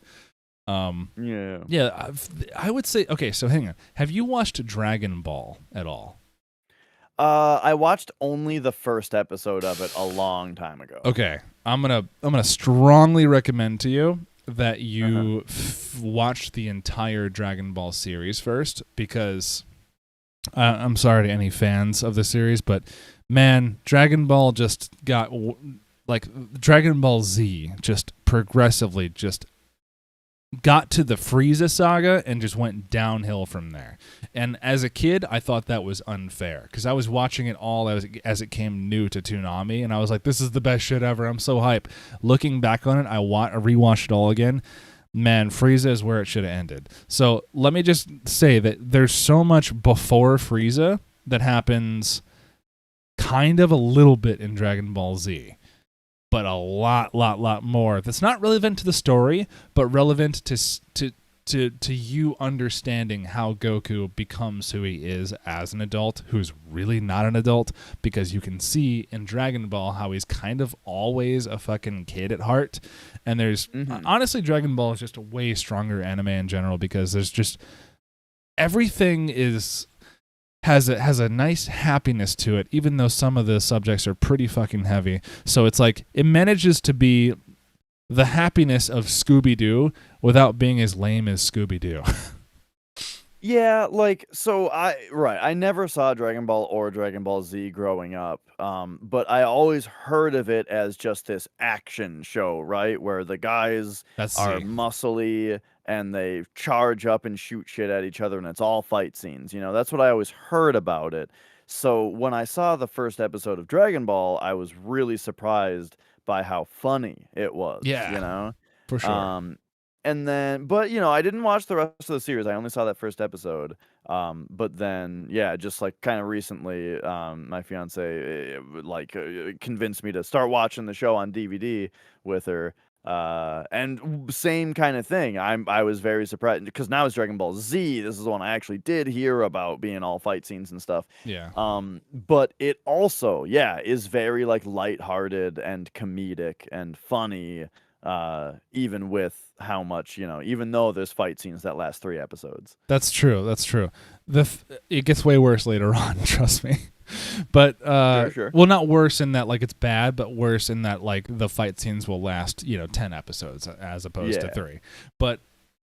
B: Yeah.
A: Yeah, I would say okay. So hang on. Have you watched Dragon Ball at all?
B: I watched only the first episode of it a long time ago.
A: Okay, I'm gonna strongly recommend to you that
B: Uh-huh.
A: you watch the entire Dragon Ball series first, because I'm sorry to any fans of the series, but man, Dragon Ball just got like Dragon Ball Z just progressively just got to the Frieza saga and just went downhill from there. And as a kid, I thought that was unfair because I was watching it all as it came new to Toonami, and I was like, "This is the best shit ever! I'm so hype." Looking back on it, I rewatched it all again. Man, Frieza is where it should have ended. So let me just say that there's so much before Frieza that happens kind of a little bit in Dragon Ball Z, but a lot more that's not relevant to the story, but relevant to you understanding how Goku becomes who he is as an adult, who's really not an adult, because you can see in Dragon Ball how he's kind of always a fucking kid at heart. And there's honestly, Dragon Ball is just a way stronger anime in general because there's just everything has a nice happiness to it, even though some of the subjects are pretty fucking heavy. So it's like it manages to be the happiness of Scooby-Doo without being as lame as Scooby-Doo.
B: Yeah, like so I never saw Dragon Ball or Dragon Ball Z growing up. But I always heard of it as just this action show, right? Where the guys
A: That's
B: are
A: Z.
B: muscly and they charge up and shoot shit at each other and it's all fight scenes. That's what I always heard about it. So when I saw the first episode of Dragon Ball, I was really surprised by how funny it was,
A: Yeah, for sure.
B: Um and then, but I didn't watch the rest of the series. I only saw that first episode. But then, yeah, just like kind of recently, my fiance convinced me to start watching the show on DVD with her. And same kind of thing. I was very surprised because now it's Dragon Ball Z. This is the one I actually did hear about being all fight scenes and stuff.
A: Yeah.
B: But it also, yeah, is very like lighthearted and comedic and funny, even with how much, even though there's fight scenes that last 3 episodes.
A: That's true. That's true. It gets way worse later on, trust me. But
B: Sure, sure.
A: well, not worse in that like it's bad, but worse in that like the fight scenes will last 10 episodes as opposed to
B: Yeah.
A: 3. But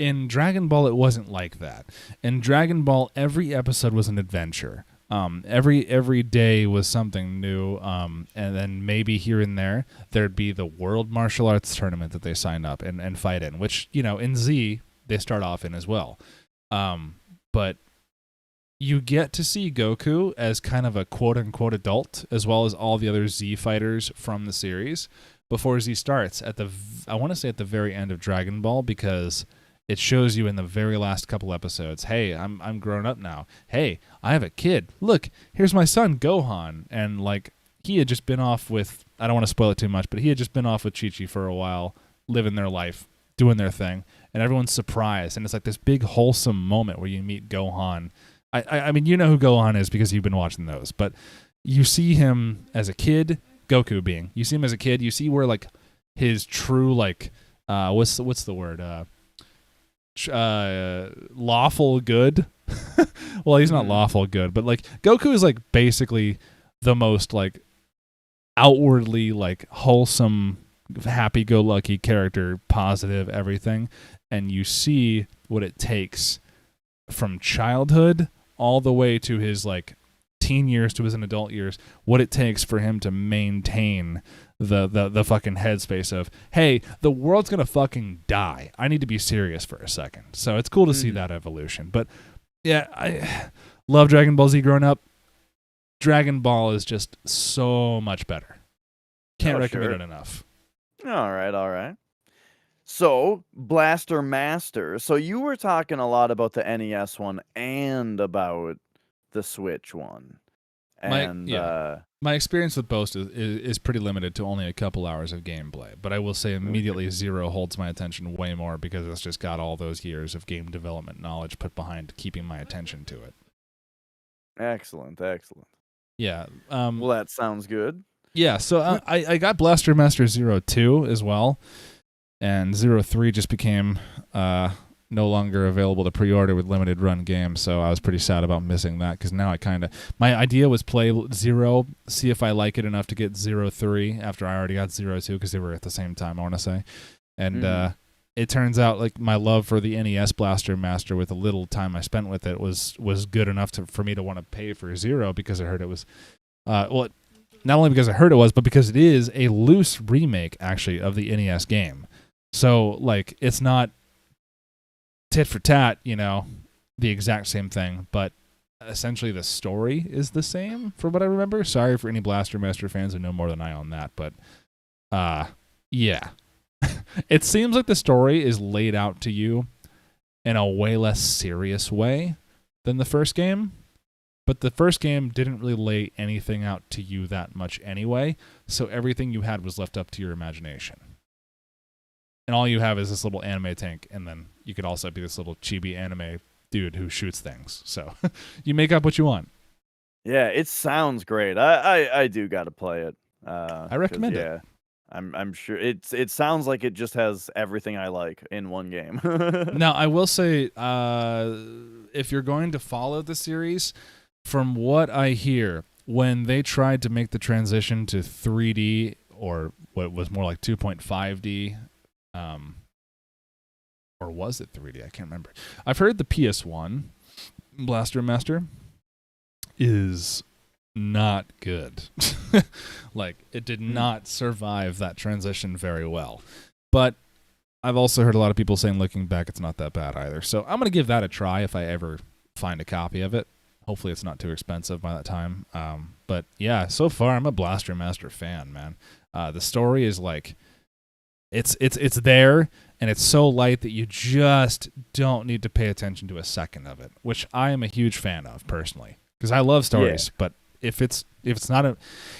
A: in Dragon Ball, it wasn't like that. In Dragon Ball, every episode was an adventure. Every day was something new, and then maybe here and there there'd be the World Martial Arts Tournament that they sign up and fight in, which in Z they start off in as well. But you get to see Goku as kind of a quote unquote adult, as well as all the other Z fighters from the series before Z starts I want to say at the very end of Dragon Ball, because it shows you in the very last couple episodes, hey, I'm grown up now. Hey, I have a kid. Look, here's my son Gohan. And like he had just been off with, I don't want to spoil it too much, but he had just been off with Chi-Chi for a while, living their life, doing their thing, and everyone's surprised. And it's like this big wholesome moment where you meet Gohan. I mean, you know who Gohan is because you've been watching those, but you see him as a kid, Goku being. You see him as a kid, you see where like his true like what's the word? Lawful good. Well, he's not lawful good, but like Goku is like basically the most like outwardly like wholesome, happy-go-lucky character, positive everything, and you see what it takes from childhood all the way to his like teen years to his adult years, what it takes for him to maintain the fucking headspace of, hey, the world's gonna fucking die. I need to be serious for a second. So it's cool to see that evolution. But yeah, I love Dragon Ball Z growing up. Dragon Ball is just so much better. Can't recommend it enough.
B: All right. So, Blaster Master. So you were talking a lot about the NES one and about the Switch one. And
A: my experience with both is pretty limited to only a couple hours of gameplay, but I will say immediately Zero holds my attention way more because it's just got all those years of game development knowledge put behind keeping my attention to it.
B: Excellent.
A: Yeah.
B: Well, that sounds good.
A: Yeah, so I got Blaster Master Zero 2 as well, and 03 just became no longer available to pre-order with limited run games. So I was pretty sad about missing that because now my idea was play 0, see if I like it enough to get 03 after I already got 02 because they were at the same time, I want to say. And it turns out like my love for the NES Blaster Master with the little time I spent with it was good enough for me to want to pay for 0 because I heard it was not only because I heard it was, but because it is a loose remake actually of the NES game. So like it's not tit for tat, the exact same thing, but essentially the story is the same from what I remember. Sorry for any Blaster Master fans who know more than I on that, but yeah. It seems like the story is laid out to you in a way less serious way than the first game, but the first game didn't really lay anything out to you that much anyway, so everything you had was left up to your imagination. And all you have is this little anime tank, and then you could also be this little chibi anime dude who shoots things. So you make up what you want.
B: Yeah, it sounds great. I do got to play it.
A: I recommend it.
B: I'm sure it sounds like it just has everything I like in one game.
A: Now, I will say, if you're going to follow the series, from what I hear, when they tried to make the transition to 3D or what was more like 2.5D, or was it 3D? I can't remember. I've heard the PS1 Blaster Master is not good. Like, it did not survive that transition very well. But I've also heard a lot of people saying, looking back, it's not that bad either. So I'm going to give that a try if I ever find a copy of it. Hopefully it's not too expensive by that time. But yeah, so far I'm a Blaster Master fan, man. The story is like, it's there, and it's so light that you just don't need to pay attention to a second of it, which I am a huge fan of personally, because I love stories. Yeah. But if it's not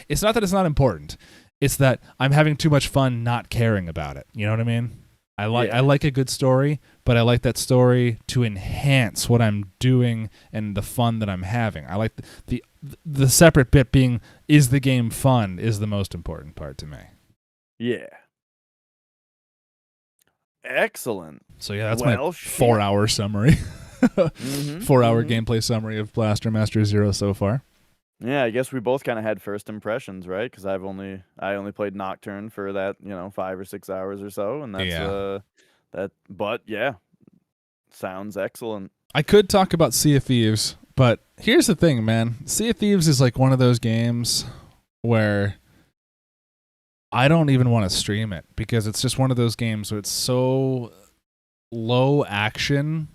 A: it's not that it's not important. It's that I'm having too much fun not caring about it. You know what I mean? I like a good story, but I like that story to enhance what I'm doing and the fun that I'm having. I like the separate bit being, is the game fun, is the most important part to me.
B: Yeah. Excellent.
A: So yeah, that's my 4-hour summary. 4-hour gameplay summary of Blaster Master 0 so far.
B: Yeah, I guess we both kind of had first impressions, right? Because I only played Nocturne for that 5 or 6 hours or so, and that's that. But yeah, sounds excellent.
A: I could talk about Sea of Thieves, but here's the thing, man. Sea of Thieves is like one of those games where I don't even want to stream it because it's just one of those games where it's so low action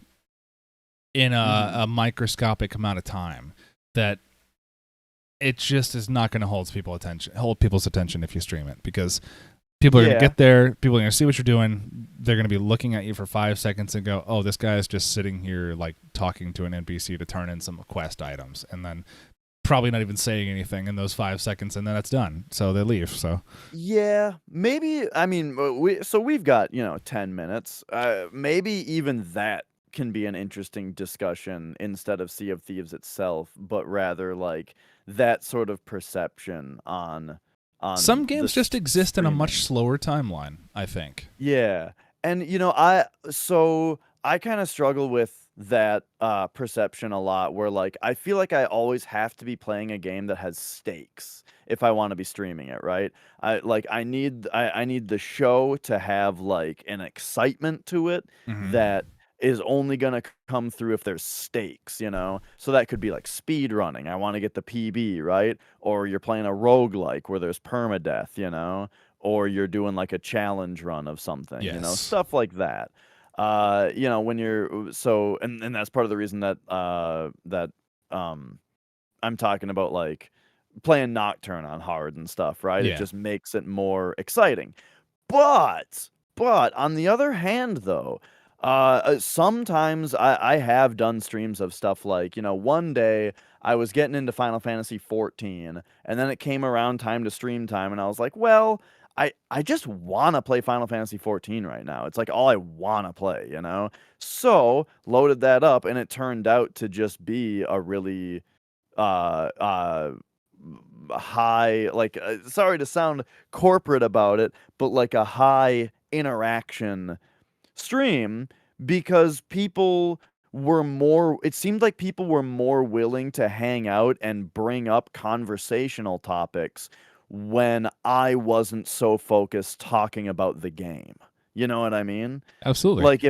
A: in a microscopic amount of time that it just is not going to hold people's attention if you stream it, because people are going to get there, people are going to see what you're doing, they're going to be looking at you for 5 seconds and go, oh, this guy is just sitting here like talking to an NPC to turn in some quest items, and then probably not even saying anything in those 5 seconds, and then it's done. So they leave. So
B: yeah, maybe. I mean, we've got 10 minutes. Maybe even that can be an interesting discussion instead of Sea of Thieves itself, but rather like that sort of perception on
A: some games just exist in a much slower timeline, I think.
B: Yeah, and I kind of struggle with that perception a lot, where like I feel like I always have to be playing a game that has stakes if I want to be streaming it, right? I need the show to have like an excitement to it that is only gonna come through if there's stakes, So that could be like speed running. I want to get the PB, right? Or you're playing a roguelike where there's permadeath, or you're doing like a challenge run of something, stuff like that. When you're and that's part of the reason that I'm talking about like playing Nocturne on hard and stuff, right?
A: Yeah.
B: It just makes it more exciting. But on the other hand, though, sometimes I have done streams of stuff like, one day I was getting into Final Fantasy 14, and then it came around time to stream time, and I was like, well, I just want to play Final Fantasy 14 right now. It's like all I want to play, So loaded that up, and it turned out to just be a really high, like, sorry to sound corporate about it, but like a high interaction stream because it seemed like people were more willing to hang out and bring up conversational topics when I wasn't so focused talking about the game. You know what I mean?
A: Absolutely.
B: Like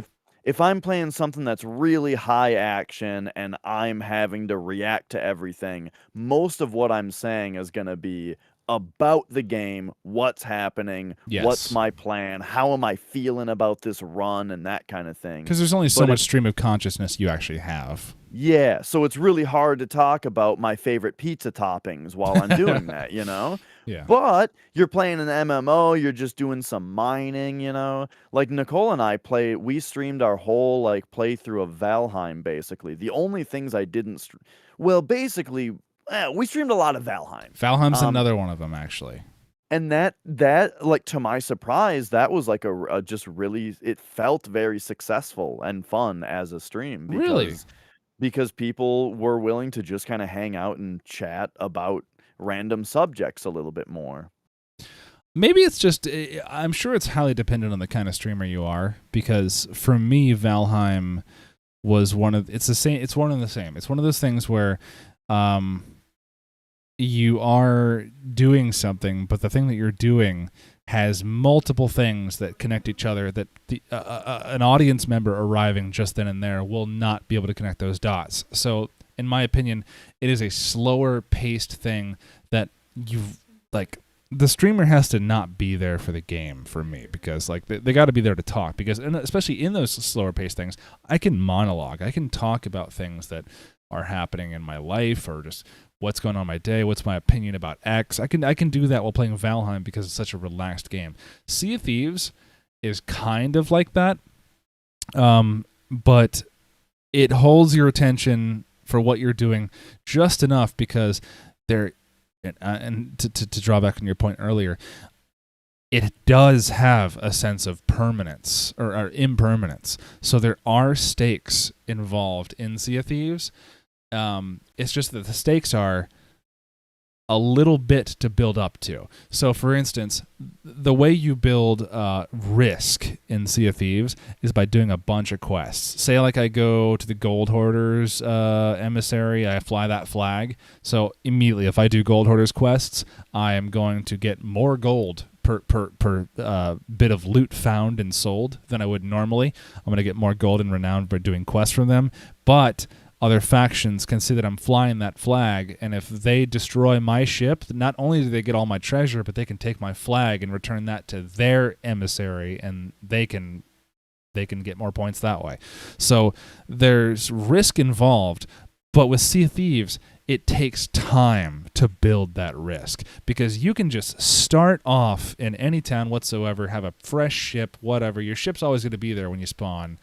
B: if I'm playing something that's really high action and I'm having to react to everything, most of what I'm saying is going to be about the game, what's happening, what's
A: Yes.
B: my plan, how am I feeling about this run and that kind of thing.
A: Because there's only so
B: But
A: much
B: if
A: stream of consciousness you actually have.
B: yeah, so it's really hard to talk about my favorite pizza toppings while I'm doing that, you know?
A: Yeah.
B: But you're playing an MMO, you're just doing some mining, you know? Like Nicole and I we streamed our whole like playthrough of Valheim basically. The only things I didn't well, basically we streamed a lot of Valheim.
A: Valheim's another one of them, actually.
B: And that like to my surprise, that was like a just really it felt very successful and fun as a stream
A: Really?
B: because people were willing to just kind of hang out and chat about random subjects a little bit more.
A: Maybe it's just, I'm sure it's highly dependent on the kind of streamer you are, because for me, Valheim was it's one of the same. It's one of those things where you are doing something, but the thing that you're doing has multiple things that connect each other that an audience member arriving just then and there will not be able to connect those dots. So, in my opinion, it is a slower paced thing that the streamer has to not be there for the game for me, because like they got to be there to talk, because and especially in those slower paced things, I can monologue. I can talk about things that are happening in my life or just what's going on in my day, what's my opinion about X. I can do that while playing Valheim because it's such a relaxed game. Sea of Thieves is kind of like that, but it holds your attention for what you're doing just enough, because there, and to draw back on your point earlier, it does have a sense of permanence or impermanence. So there are stakes involved in Sea of Thieves. It's just that the stakes are a little bit to build up to. So, for instance, the way you build risk in Sea of Thieves is by doing a bunch of quests. Say, like, I go to the Gold Hoarders emissary, I fly that flag. So, immediately, if I do Gold Hoarders quests, I am going to get more gold per bit of loot found and sold than I would normally. I'm going to get more gold and renown by doing quests from them. But other factions can see that I'm flying that flag, and if they destroy my ship, not only do they get all my treasure, but they can take my flag and return that to their emissary, and they can get more points that way. So there's risk involved, but with Sea of Thieves, it takes time to build that risk, because you can just start off in any town whatsoever, have a fresh ship, whatever. Your ship's always going to be there when you spawn,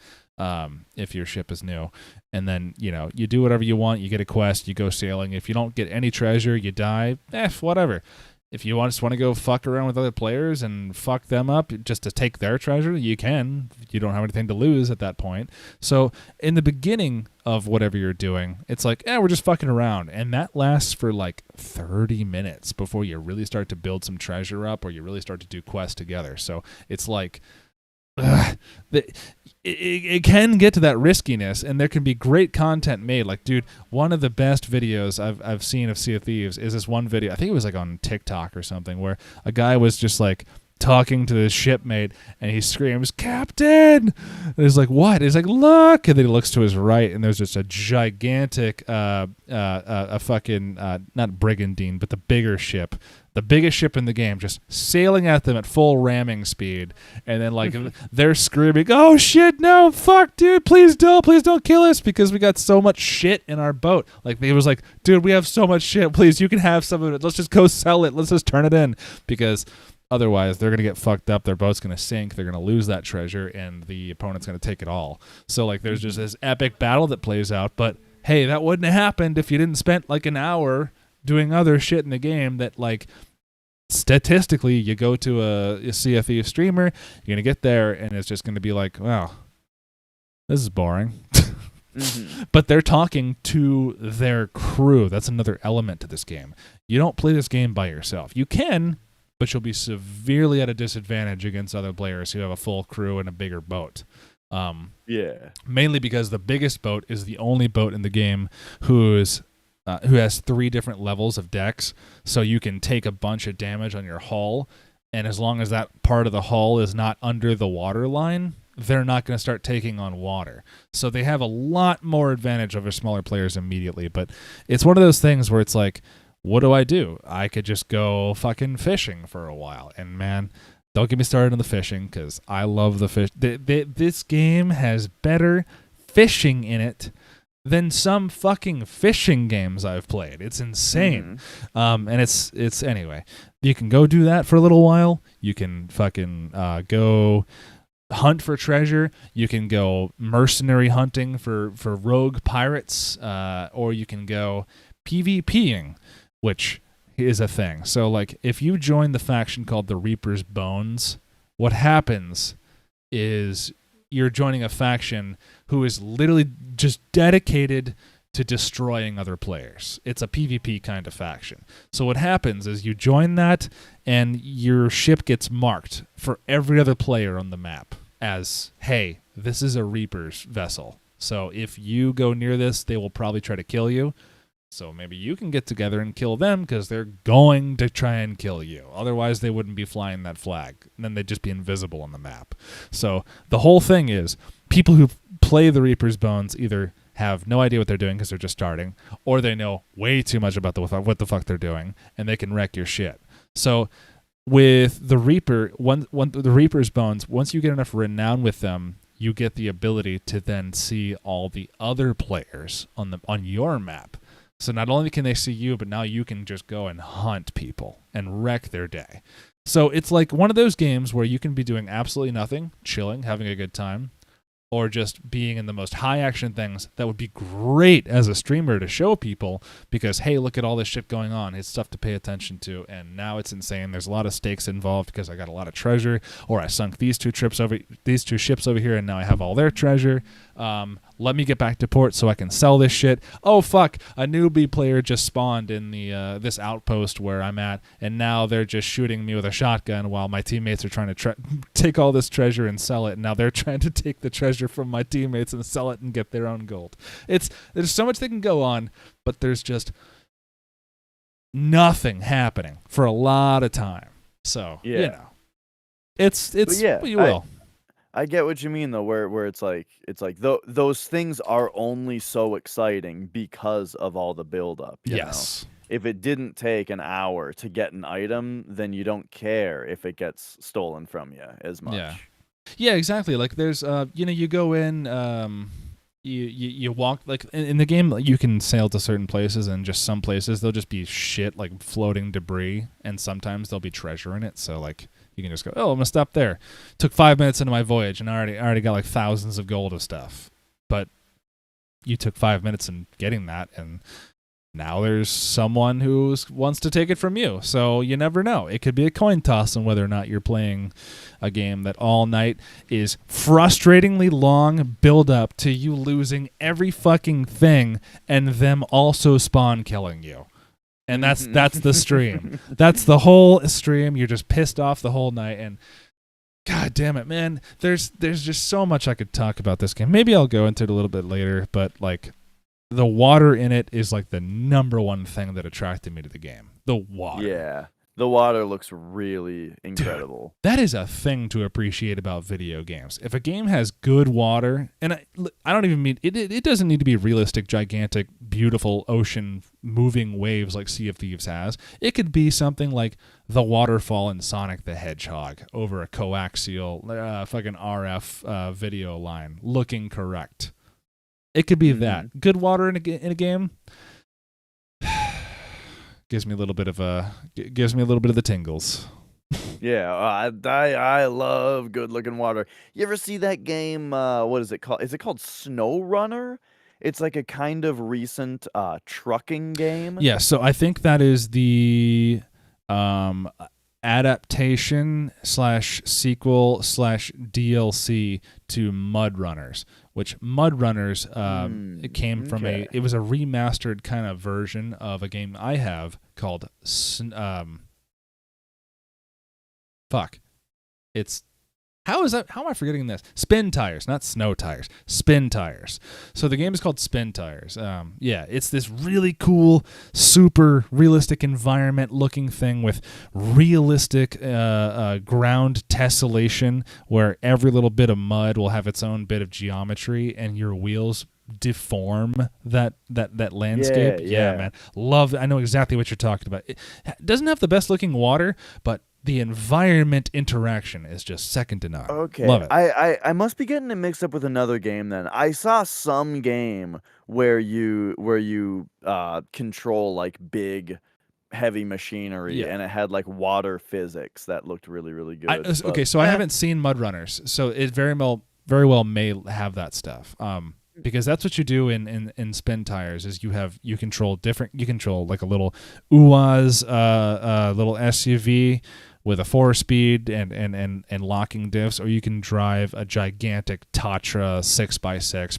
A: if your ship is new, and then you do whatever you want. You get a quest, you go sailing. If you don't get any treasure, you die. Whatever. If you just want to go fuck around with other players and fuck them up just to take their treasure, you can. You don't have anything to lose at that point. So in the beginning of whatever you're doing, it's like, we're just fucking around, and that lasts for like 30 minutes before you really start to build some treasure up, or you really start to do quests together. So it's like, it can get to that riskiness, and there can be great content made. Like, dude, one of the best videos I've seen of Sea of Thieves is this one video. I think it was like on TikTok or something, where a guy was just like talking to his shipmate, and he screams, "Captain!" And he's like, "What?" He's like, "Look!" And then he looks to his right, and there's just a gigantic, a fucking not brigandine, but the bigger ship. The biggest ship in the game, just sailing at them at full ramming speed, and then like they're screaming, "Oh shit, no, fuck, dude, please don't kill us, because we got so much shit in our boat." Like, he was like, "Dude, we have so much shit, please, you can have some of it. Let's just go sell it. Let's just turn it in, because otherwise they're gonna get fucked up. Their boat's gonna sink. They're gonna lose that treasure, and the opponent's gonna take it all." So like, there's just this epic battle that plays out. But hey, that wouldn't have happened if you didn't spend like an hour doing other shit in the game that, like, statistically, you go to a Sea of Thieves streamer, you're going to get there, and it's just going to be like, wow, this is boring. But they're talking to their crew. That's another element to this game. You don't play this game by yourself. You can, but you'll be severely at a disadvantage against other players who have a full crew and a bigger boat.
B: Yeah.
A: Mainly because the biggest boat is the only boat in the game who has 3 different levels of decks, so you can take a bunch of damage on your hull, and as long as that part of the hull is not under the water line, they're not going to start taking on water. So they have a lot more advantage over smaller players immediately, but it's one of those things where it's like, what do? I could just go fucking fishing for a while, and man, don't get me started on the fishing, because I love the fish. This game has better fishing in it than some fucking fishing games I've played. It's insane. And it's anyway. You can go do that for a little while. You can fucking go hunt for treasure. You can go mercenary hunting for rogue pirates, or you can go PvPing, which is a thing. So like if you join the faction called the Reaper's Bones, what happens is you're joining a faction who is literally just dedicated to destroying other players. It's a PvP kind of faction. So what happens is you join that, and your ship gets marked for every other player on the map as, hey, this is a Reaper's vessel. So if you go near this, they will probably try to kill you. So maybe you can get together and kill them, because they're going to try and kill you. Otherwise, they wouldn't be flying that flag. And then they'd just be invisible on the map. So the whole thing is, people who play the Reaper's Bones either have no idea what they're doing because they're just starting, or they know way too much about what the fuck they're doing, and they can wreck your shit. So with the Reaper, the Reaper's Bones, once you get enough renown with them, you get the ability to then see all the other players on your map. So not only can they see you, but now you can just go and hunt people and wreck their day. So it's like one of those games where you can be doing absolutely nothing, chilling, having a good time, or just being in the most high action things that would be great as a streamer to show people, because, hey, look at all this shit going on. It's stuff to pay attention to, and now it's insane. There's a lot of stakes involved because I got a lot of treasure, or I sunk these two ships over here, and now I have all their treasure. Let me get back to port so I can sell this shit. Oh, fuck, a newbie player just spawned in the this outpost where I'm at, and now they're just shooting me with a shotgun while my teammates are trying to take all this treasure and sell it, and now they're trying to take the treasure from my teammates and sell it and get their own gold. There's so much that can go on, but there's just nothing happening for a lot of time. So,
B: Yeah.
A: you know, it's
B: yeah,
A: you will.
B: I get what you mean though, where it's like those things are only so exciting because of all the buildup. You know?
A: Yes.
B: If it didn't take an hour to get an item, then you don't care if it gets stolen from you as much.
A: Yeah, exactly. Like there's you go in, you walk, like in the game, you can sail to certain places, and just some places there'll just be shit like floating debris, and sometimes there'll be treasure in it. So like you can just go, oh, I'm gonna stop there. Took 5 minutes into my voyage, and I already got like thousands of gold of stuff. But you took 5 minutes in getting that, and now there's someone who wants to take it from you. So you never know. It could be a coin toss on whether or not you're playing a game that all night is frustratingly long build up to you losing every fucking thing and them also spawn killing you. And that's the stream. That's the whole stream. You're just pissed off the whole night, and God damn it, man. There's just so much I could talk about this game. Maybe I'll go into it a little bit later, but like the water in it is like the number one thing that attracted me to the game. The water.
B: Yeah. The water looks really incredible.
A: Dude, that is a thing to appreciate about video games. If a game has good water, and I don't even mean it doesn't need to be realistic, gigantic, beautiful ocean moving waves like Sea of Thieves has. It could be something like the waterfall in Sonic the Hedgehog over a coaxial fucking RF video line looking correct. It could be that. Good water in a game gives me a little bit of the tingles.
B: Yeah, I love good looking water. You ever see that game? What is it called? Is it called Snow Runner? It's like a kind of recent trucking game.
A: Yeah, so I think that is the adaptation / sequel / DLC to Mud Runners, which Mud Runners it came from it was a remastered kind of version of a game I have called fuck. It's how am I forgetting this? Spin tires, not snow tires. Spin tires. So the game is called Spin Tires. It's this really cool, super realistic environment looking thing with realistic ground tessellation, where every little bit of mud will have its own bit of geometry, and your wheels deform that landscape.
B: Yeah.
A: Man, love. I know exactly what you're talking about. It doesn't have the best looking water, but the environment interaction is just second to none.
B: Okay,
A: Love it.
B: I must be getting it mixed up with another game then. I saw some game where you control like big heavy machinery,
A: Yeah.
B: and it had like water physics that looked really, really good.
A: So I haven't seen Mud Runners, so it very well may have that stuff. Because that's what you do in Spin Tires is you control like a little UAZ little SUV with a 4-speed and locking diffs, or you can drive a gigantic Tatra 6x6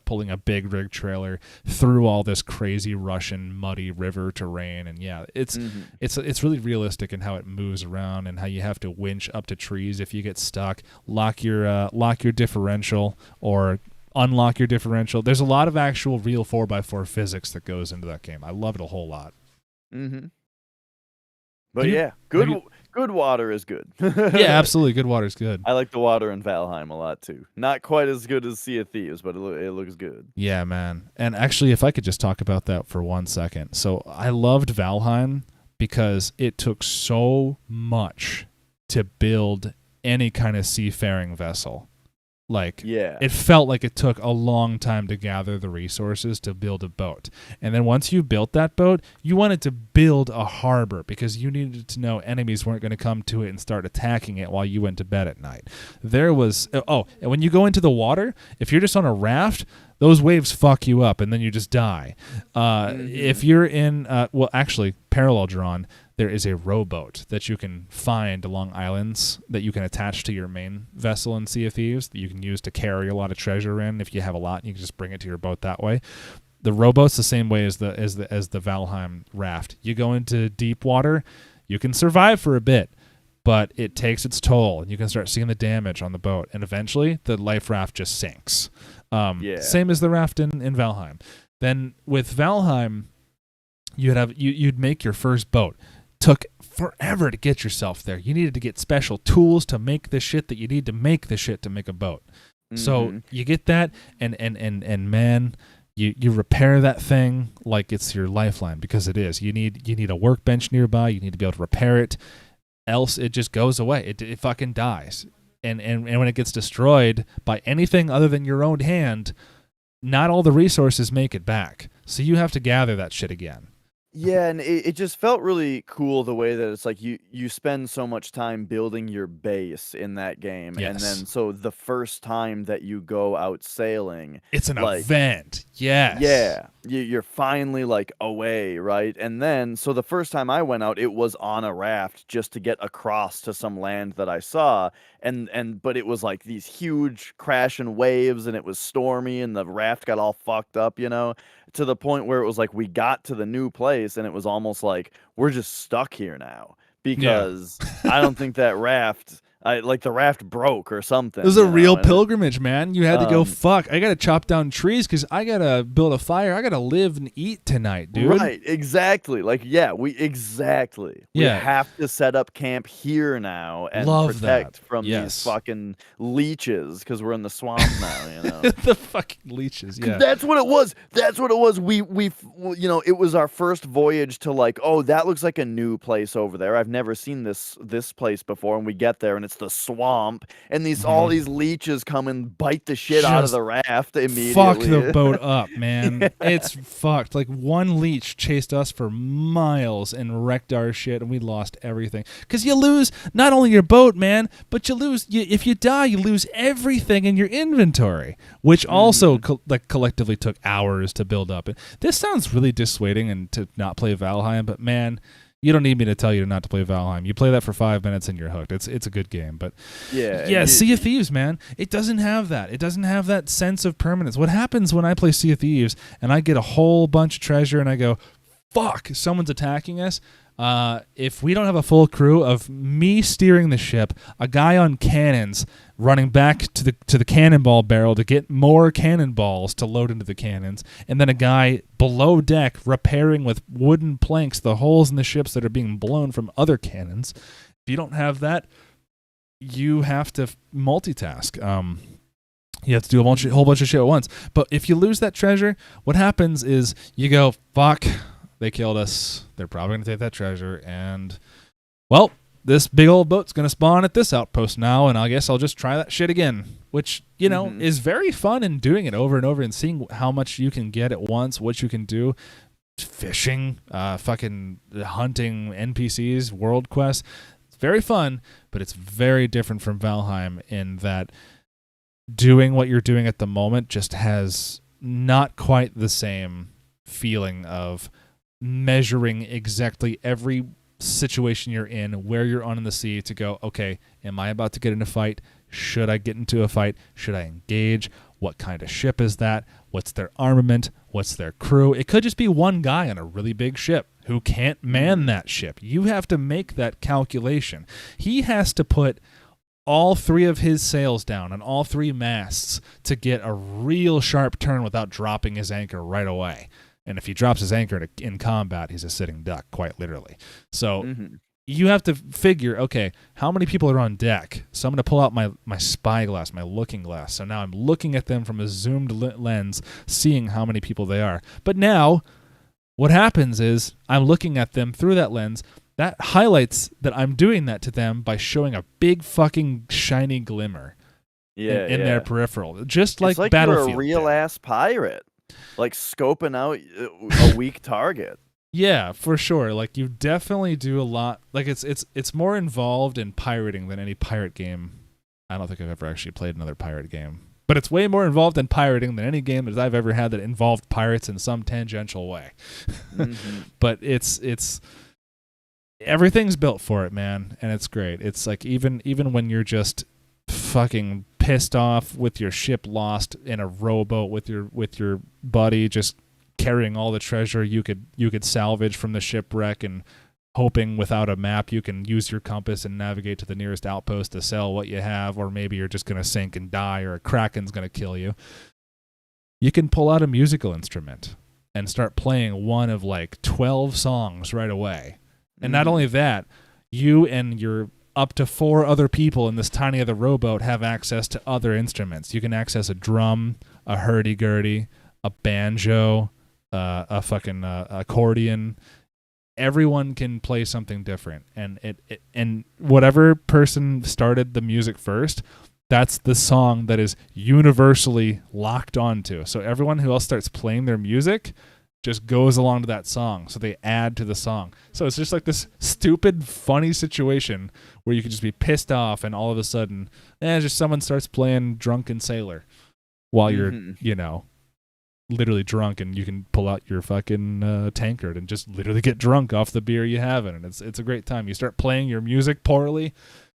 A: pulling a big rig trailer through all this crazy Russian muddy river terrain. And yeah, it's really realistic in how it moves around and how you have to winch up to trees if you get stuck, lock your differential or unlock your differential. There's a lot of actual real 4x4 physics that goes into that game. I love it a whole lot.
B: But good water is good.
A: Yeah, absolutely. Good water is good.
B: I like the water in Valheim a lot too. Not quite as good as Sea of Thieves, but it looks good.
A: Yeah, man. And actually, if I could just talk about that for 1 second. So I loved Valheim because it took so much to build any kind of seafaring vessel. Like, it felt like it took a long time to gather the resources to build a boat. And then once you built that boat, you wanted to build a harbor because you needed to know enemies weren't going to come to it and start attacking it while you went to bed at night. And when you go into the water, if you're just on a raft, those waves fuck you up and then you just die. If you're in, parallel drawn, there is a rowboat that you can find along islands that you can attach to your main vessel in Sea of Thieves that you can use to carry a lot of treasure in. If you have a lot, you can just bring it to your boat that way. The rowboat's the same way as the Valheim raft. You go into deep water, you can survive for a bit, but it takes its toll, and you can start seeing the damage on the boat, and eventually the life raft just sinks. Same as the raft in Valheim. Then with Valheim, you'd make your first boat. Took forever to get yourself there. You needed to get special tools to make the shit that you need to make the shit to make a boat. So you get that, and man, you repair that thing like it's your lifeline, because it is. You need a workbench nearby. You need to be able to repair it, else it just goes away. It fucking dies. And when it gets destroyed by anything other than your own hand, not all the resources make it back. So you have to gather that shit again.
B: Yeah, and it just felt really cool the way that it's like you spend so much time building your base in that game, and then so the first time that you go out sailing,
A: it's an event. Yes.
B: Yeah, you're finally like away, right? And then so the first time I went out, it was on a raft just to get across to some land that I saw, but it was like these huge crashing waves, and it was stormy, and the raft got all fucked up, to the point where it was like we got to the new place and it was almost like we're just stuck here now because I don't think that raft the raft broke or something.
A: It was a real pilgrimage, man. You had to go, fuck, I gotta chop down trees because I gotta build a fire. I gotta live and eat tonight, dude.
B: Right, exactly. We have to set up camp here now and protect from these fucking leeches because we're in the swamp now,
A: The fucking leeches, yeah.
B: That's what it was. We it was our first voyage to that looks like a new place over there. I've never seen this place before, and we get there and it's the swamp, and all these leeches come and bite the shit out of the raft immediately.
A: Fuck the boat up, man. It's fucked. Like one leech chased us for miles and wrecked our shit, and we lost everything. Because you lose not only your boat, man, but if you die, you lose everything in your inventory, which also collectively took hours to build up. And this sounds really dissuading and to not play Valheim, but man, you don't need me to tell you not to play Valheim. You play that for 5 minutes and you're hooked. It's a good game, but Sea of Thieves, man, it doesn't have that. It doesn't have that sense of permanence. What happens when I play Sea of Thieves and I get a whole bunch of treasure and I go, fuck, someone's attacking us. If we don't have a full crew of me steering the ship, a guy on cannons running back to the cannonball barrel to get more cannonballs to load into the cannons, and then a guy below deck repairing with wooden planks the holes in the ships that are being blown from other cannons. If you don't have that, you have to multitask. You have to do a whole bunch of shit at once. But if you lose that treasure, what happens is you go, fuck, they killed us. They're probably going to take that treasure. And, well, this big old boat's going to spawn at this outpost now, and I guess I'll just try that shit again. Which, you know, is very fun in doing it over and over and seeing how much you can get at once, what you can do. Fishing, fucking hunting NPCs, world quests. It's very fun, but it's very different from Valheim in that doing what you're doing at the moment just has not quite the same feeling of measuring exactly every situation you're in, where you're on in the sea to go, okay, am I about to get in a fight? Should I get into a fight? Should I engage? What kind of ship is that? What's their armament? What's their crew? It could just be one guy on a really big ship who can't man that ship. You have to make that calculation. He has to put all 3 of his sails down on all 3 masts to get a real sharp turn without dropping his anchor right away. And if he drops his anchor in combat, he's a sitting duck, quite literally. So you have to figure, okay, how many people are on deck? So I'm going to pull out my spyglass, my looking glass. So now I'm looking at them from a zoomed lens, seeing how many people they are. But now what happens is I'm looking at them through that lens. That highlights that I'm doing that to them by showing a big fucking shiny glimmer in their peripheral. Just like,
B: it's like
A: Battlefield.
B: You're a real-ass pirate. Like scoping out a weak target.
A: Yeah, for sure. Like you definitely do a lot. Like it's more involved in pirating than any pirate game. I don't think I've ever actually played another pirate game, but it's way more involved in pirating than any game that I've ever had that involved pirates in some tangential way. But it's everything's built for it, man, and it's great. It's like even when you're just fucking pissed off with your ship lost in a rowboat with your buddy just carrying all the treasure you could salvage from the shipwreck and hoping without a map you can use your compass and navigate to the nearest outpost to sell what you have, or maybe you're just going to sink and die or a kraken's going to kill you. You can pull out a musical instrument and start playing one of like 12 songs right away. And not only that, you and your up to 4 other people in this tiny other rowboat have access to other instruments. You can access a drum, a hurdy-gurdy, a banjo, a fucking accordion. Everyone can play something different, and whatever person started the music first, that's the song that is universally locked onto. So everyone who else starts playing their music just goes along to that song, so they add to the song. So it's just like this stupid, funny situation where you could just be pissed off, and all of a sudden, just someone starts playing Drunken Sailor while you're, literally drunk, and you can pull out your fucking tankard and just literally get drunk off the beer you have, and it's a great time. You start playing your music poorly.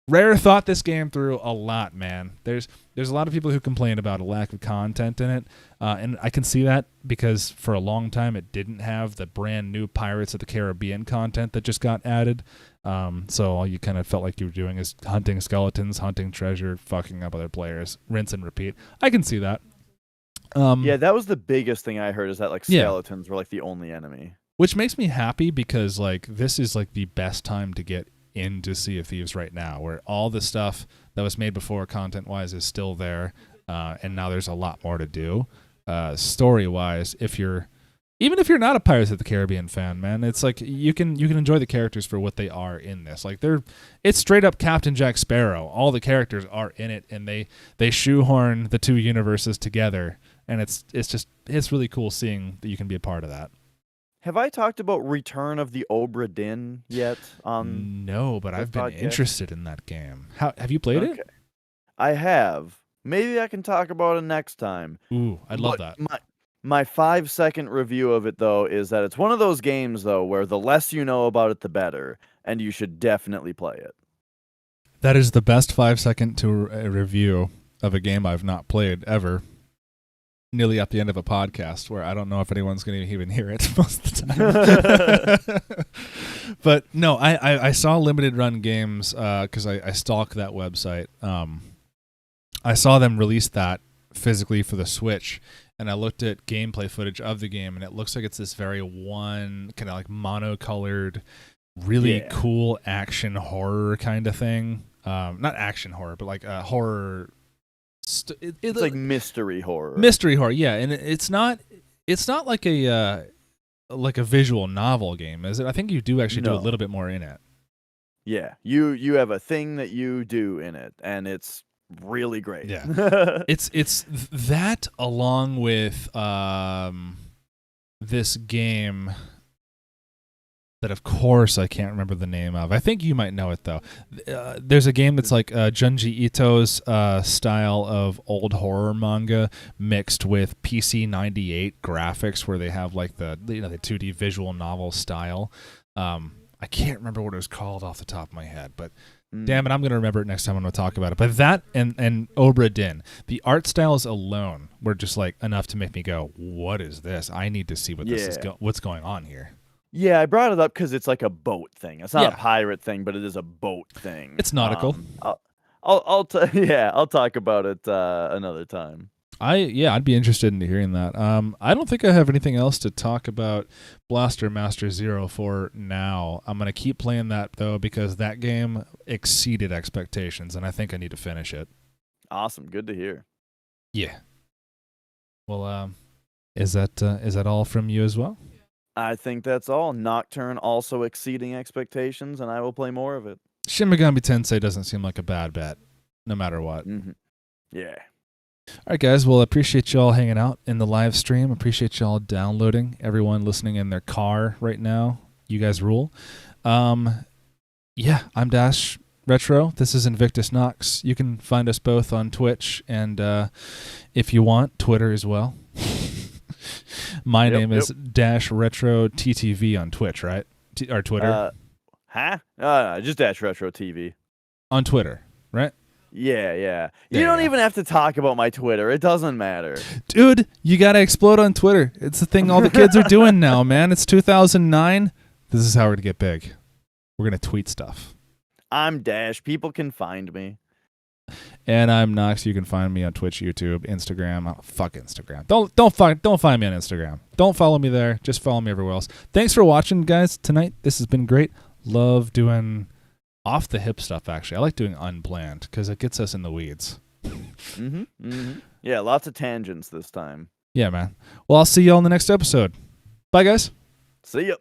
A: Rare thought this game through a lot, man. There's a lot of people who complain about a lack of content in it, and I can see that because for a long time it didn't have the brand new Pirates of the Caribbean content that just got added. So all you kind of felt like you were doing is hunting skeletons, hunting treasure, fucking up other players, rinse and repeat. I can see that.
B: Yeah, that was the biggest thing I heard, is that like skeletons were like the only enemy.
A: Which makes me happy because like this is like the best time to get into Sea of Thieves right now, where all the stuff that was made before content-wise is still there, and now there's a lot more to do. Story-wise, even if you're not a Pirates of the Caribbean fan, man, it's like you can enjoy the characters for what they are in this. Like it's straight up Captain Jack Sparrow. All the characters are in it, and they shoehorn the 2 universes together, and it's really cool seeing that you can be a part of that.
B: Have I talked about Return of the Obra Dinn yet?
A: No, but I've been interested in that game. Have you played it?
B: I have. Maybe I can talk about it next time.
A: Ooh, I'd love that.
B: My 5-second review of it, though, is that it's one of those games, though, where the less you know about it, the better, and you should definitely play it.
A: That is the best 5-second to review of a game I've not played ever. nearly at the end of a podcast where I don't know if anyone's going to even hear it most of the time. But no, I saw Limited Run Games because I stalk that website. I saw them release that physically for the Switch, and I looked at gameplay footage of the game, and it looks like it's this very one kind of like monocolored, really cool action horror kind of thing. Not action horror, but like horror.
B: It's like mystery horror.
A: Mystery horror, yeah, and it's not like a visual novel game, is it? I think you do actually do a little bit more in it.
B: Yeah, you have a thing that you do in it, and it's really great.
A: Yeah, it's that along with this game that of course I can't remember the name of. I think you might know it though. There's a game that's like Junji Ito's style of old horror manga mixed with PC 98 graphics, where they have like the 2D visual novel style. I can't remember what it was called off the top of my head, but damn it, I'm gonna remember it next time I'm gonna talk about it. But that and Obra Dinn, the art styles alone were just like enough to make me go, "What is this? I need to see what this is. What's going on here."
B: Yeah, I brought it up because it's like a boat thing. It's not a pirate thing, but it is a boat thing.
A: It's nautical.
B: I'll talk about it another time.
A: I'd be interested in hearing that. I don't think I have anything else to talk about Blaster Master Zero for now. I'm gonna keep playing that though because that game exceeded expectations, and I think I need to finish it.
B: Awesome, good to hear.
A: Yeah. Well, is that all from you as well?
B: I think that's all. Nocturne also exceeding expectations, and I will play more of it.
A: Shin Megami Tensei doesn't seem like a bad bet, no matter what.
B: Mm-hmm. Yeah.
A: All right, guys. Well, appreciate y'all hanging out in the live stream. Appreciate y'all downloading. Everyone listening in their car right now. You guys rule. I'm Dash Retro. This is Invictus Nox. You can find us both on Twitch and, if you want, Twitter as well. My name is Dash Retro TTV on Twitch, right? Or Twitter?
B: Just Dash Retro TV.
A: On Twitter, right?
B: Yeah. You don't even have to talk about my Twitter. It doesn't matter.
A: Dude, you got to explode on Twitter. It's the thing all the kids are doing now, man. It's 2009. This is how we're going to get big. We're going to tweet stuff.
B: I'm Dash. People can find me.
A: And I'm Nox. You can find me on Twitch, YouTube, Instagram. Oh, fuck Instagram. Don't find me on Instagram. Don't follow me there. Just follow me everywhere else. Thanks for watching, guys, tonight. This has been great. Love doing off the hip stuff, actually. I like doing unplanned because it gets us in the weeds.
B: Yeah, lots of tangents this time.
A: Yeah, man. Well, I'll see you all in the next episode. Bye, guys.
B: See ya.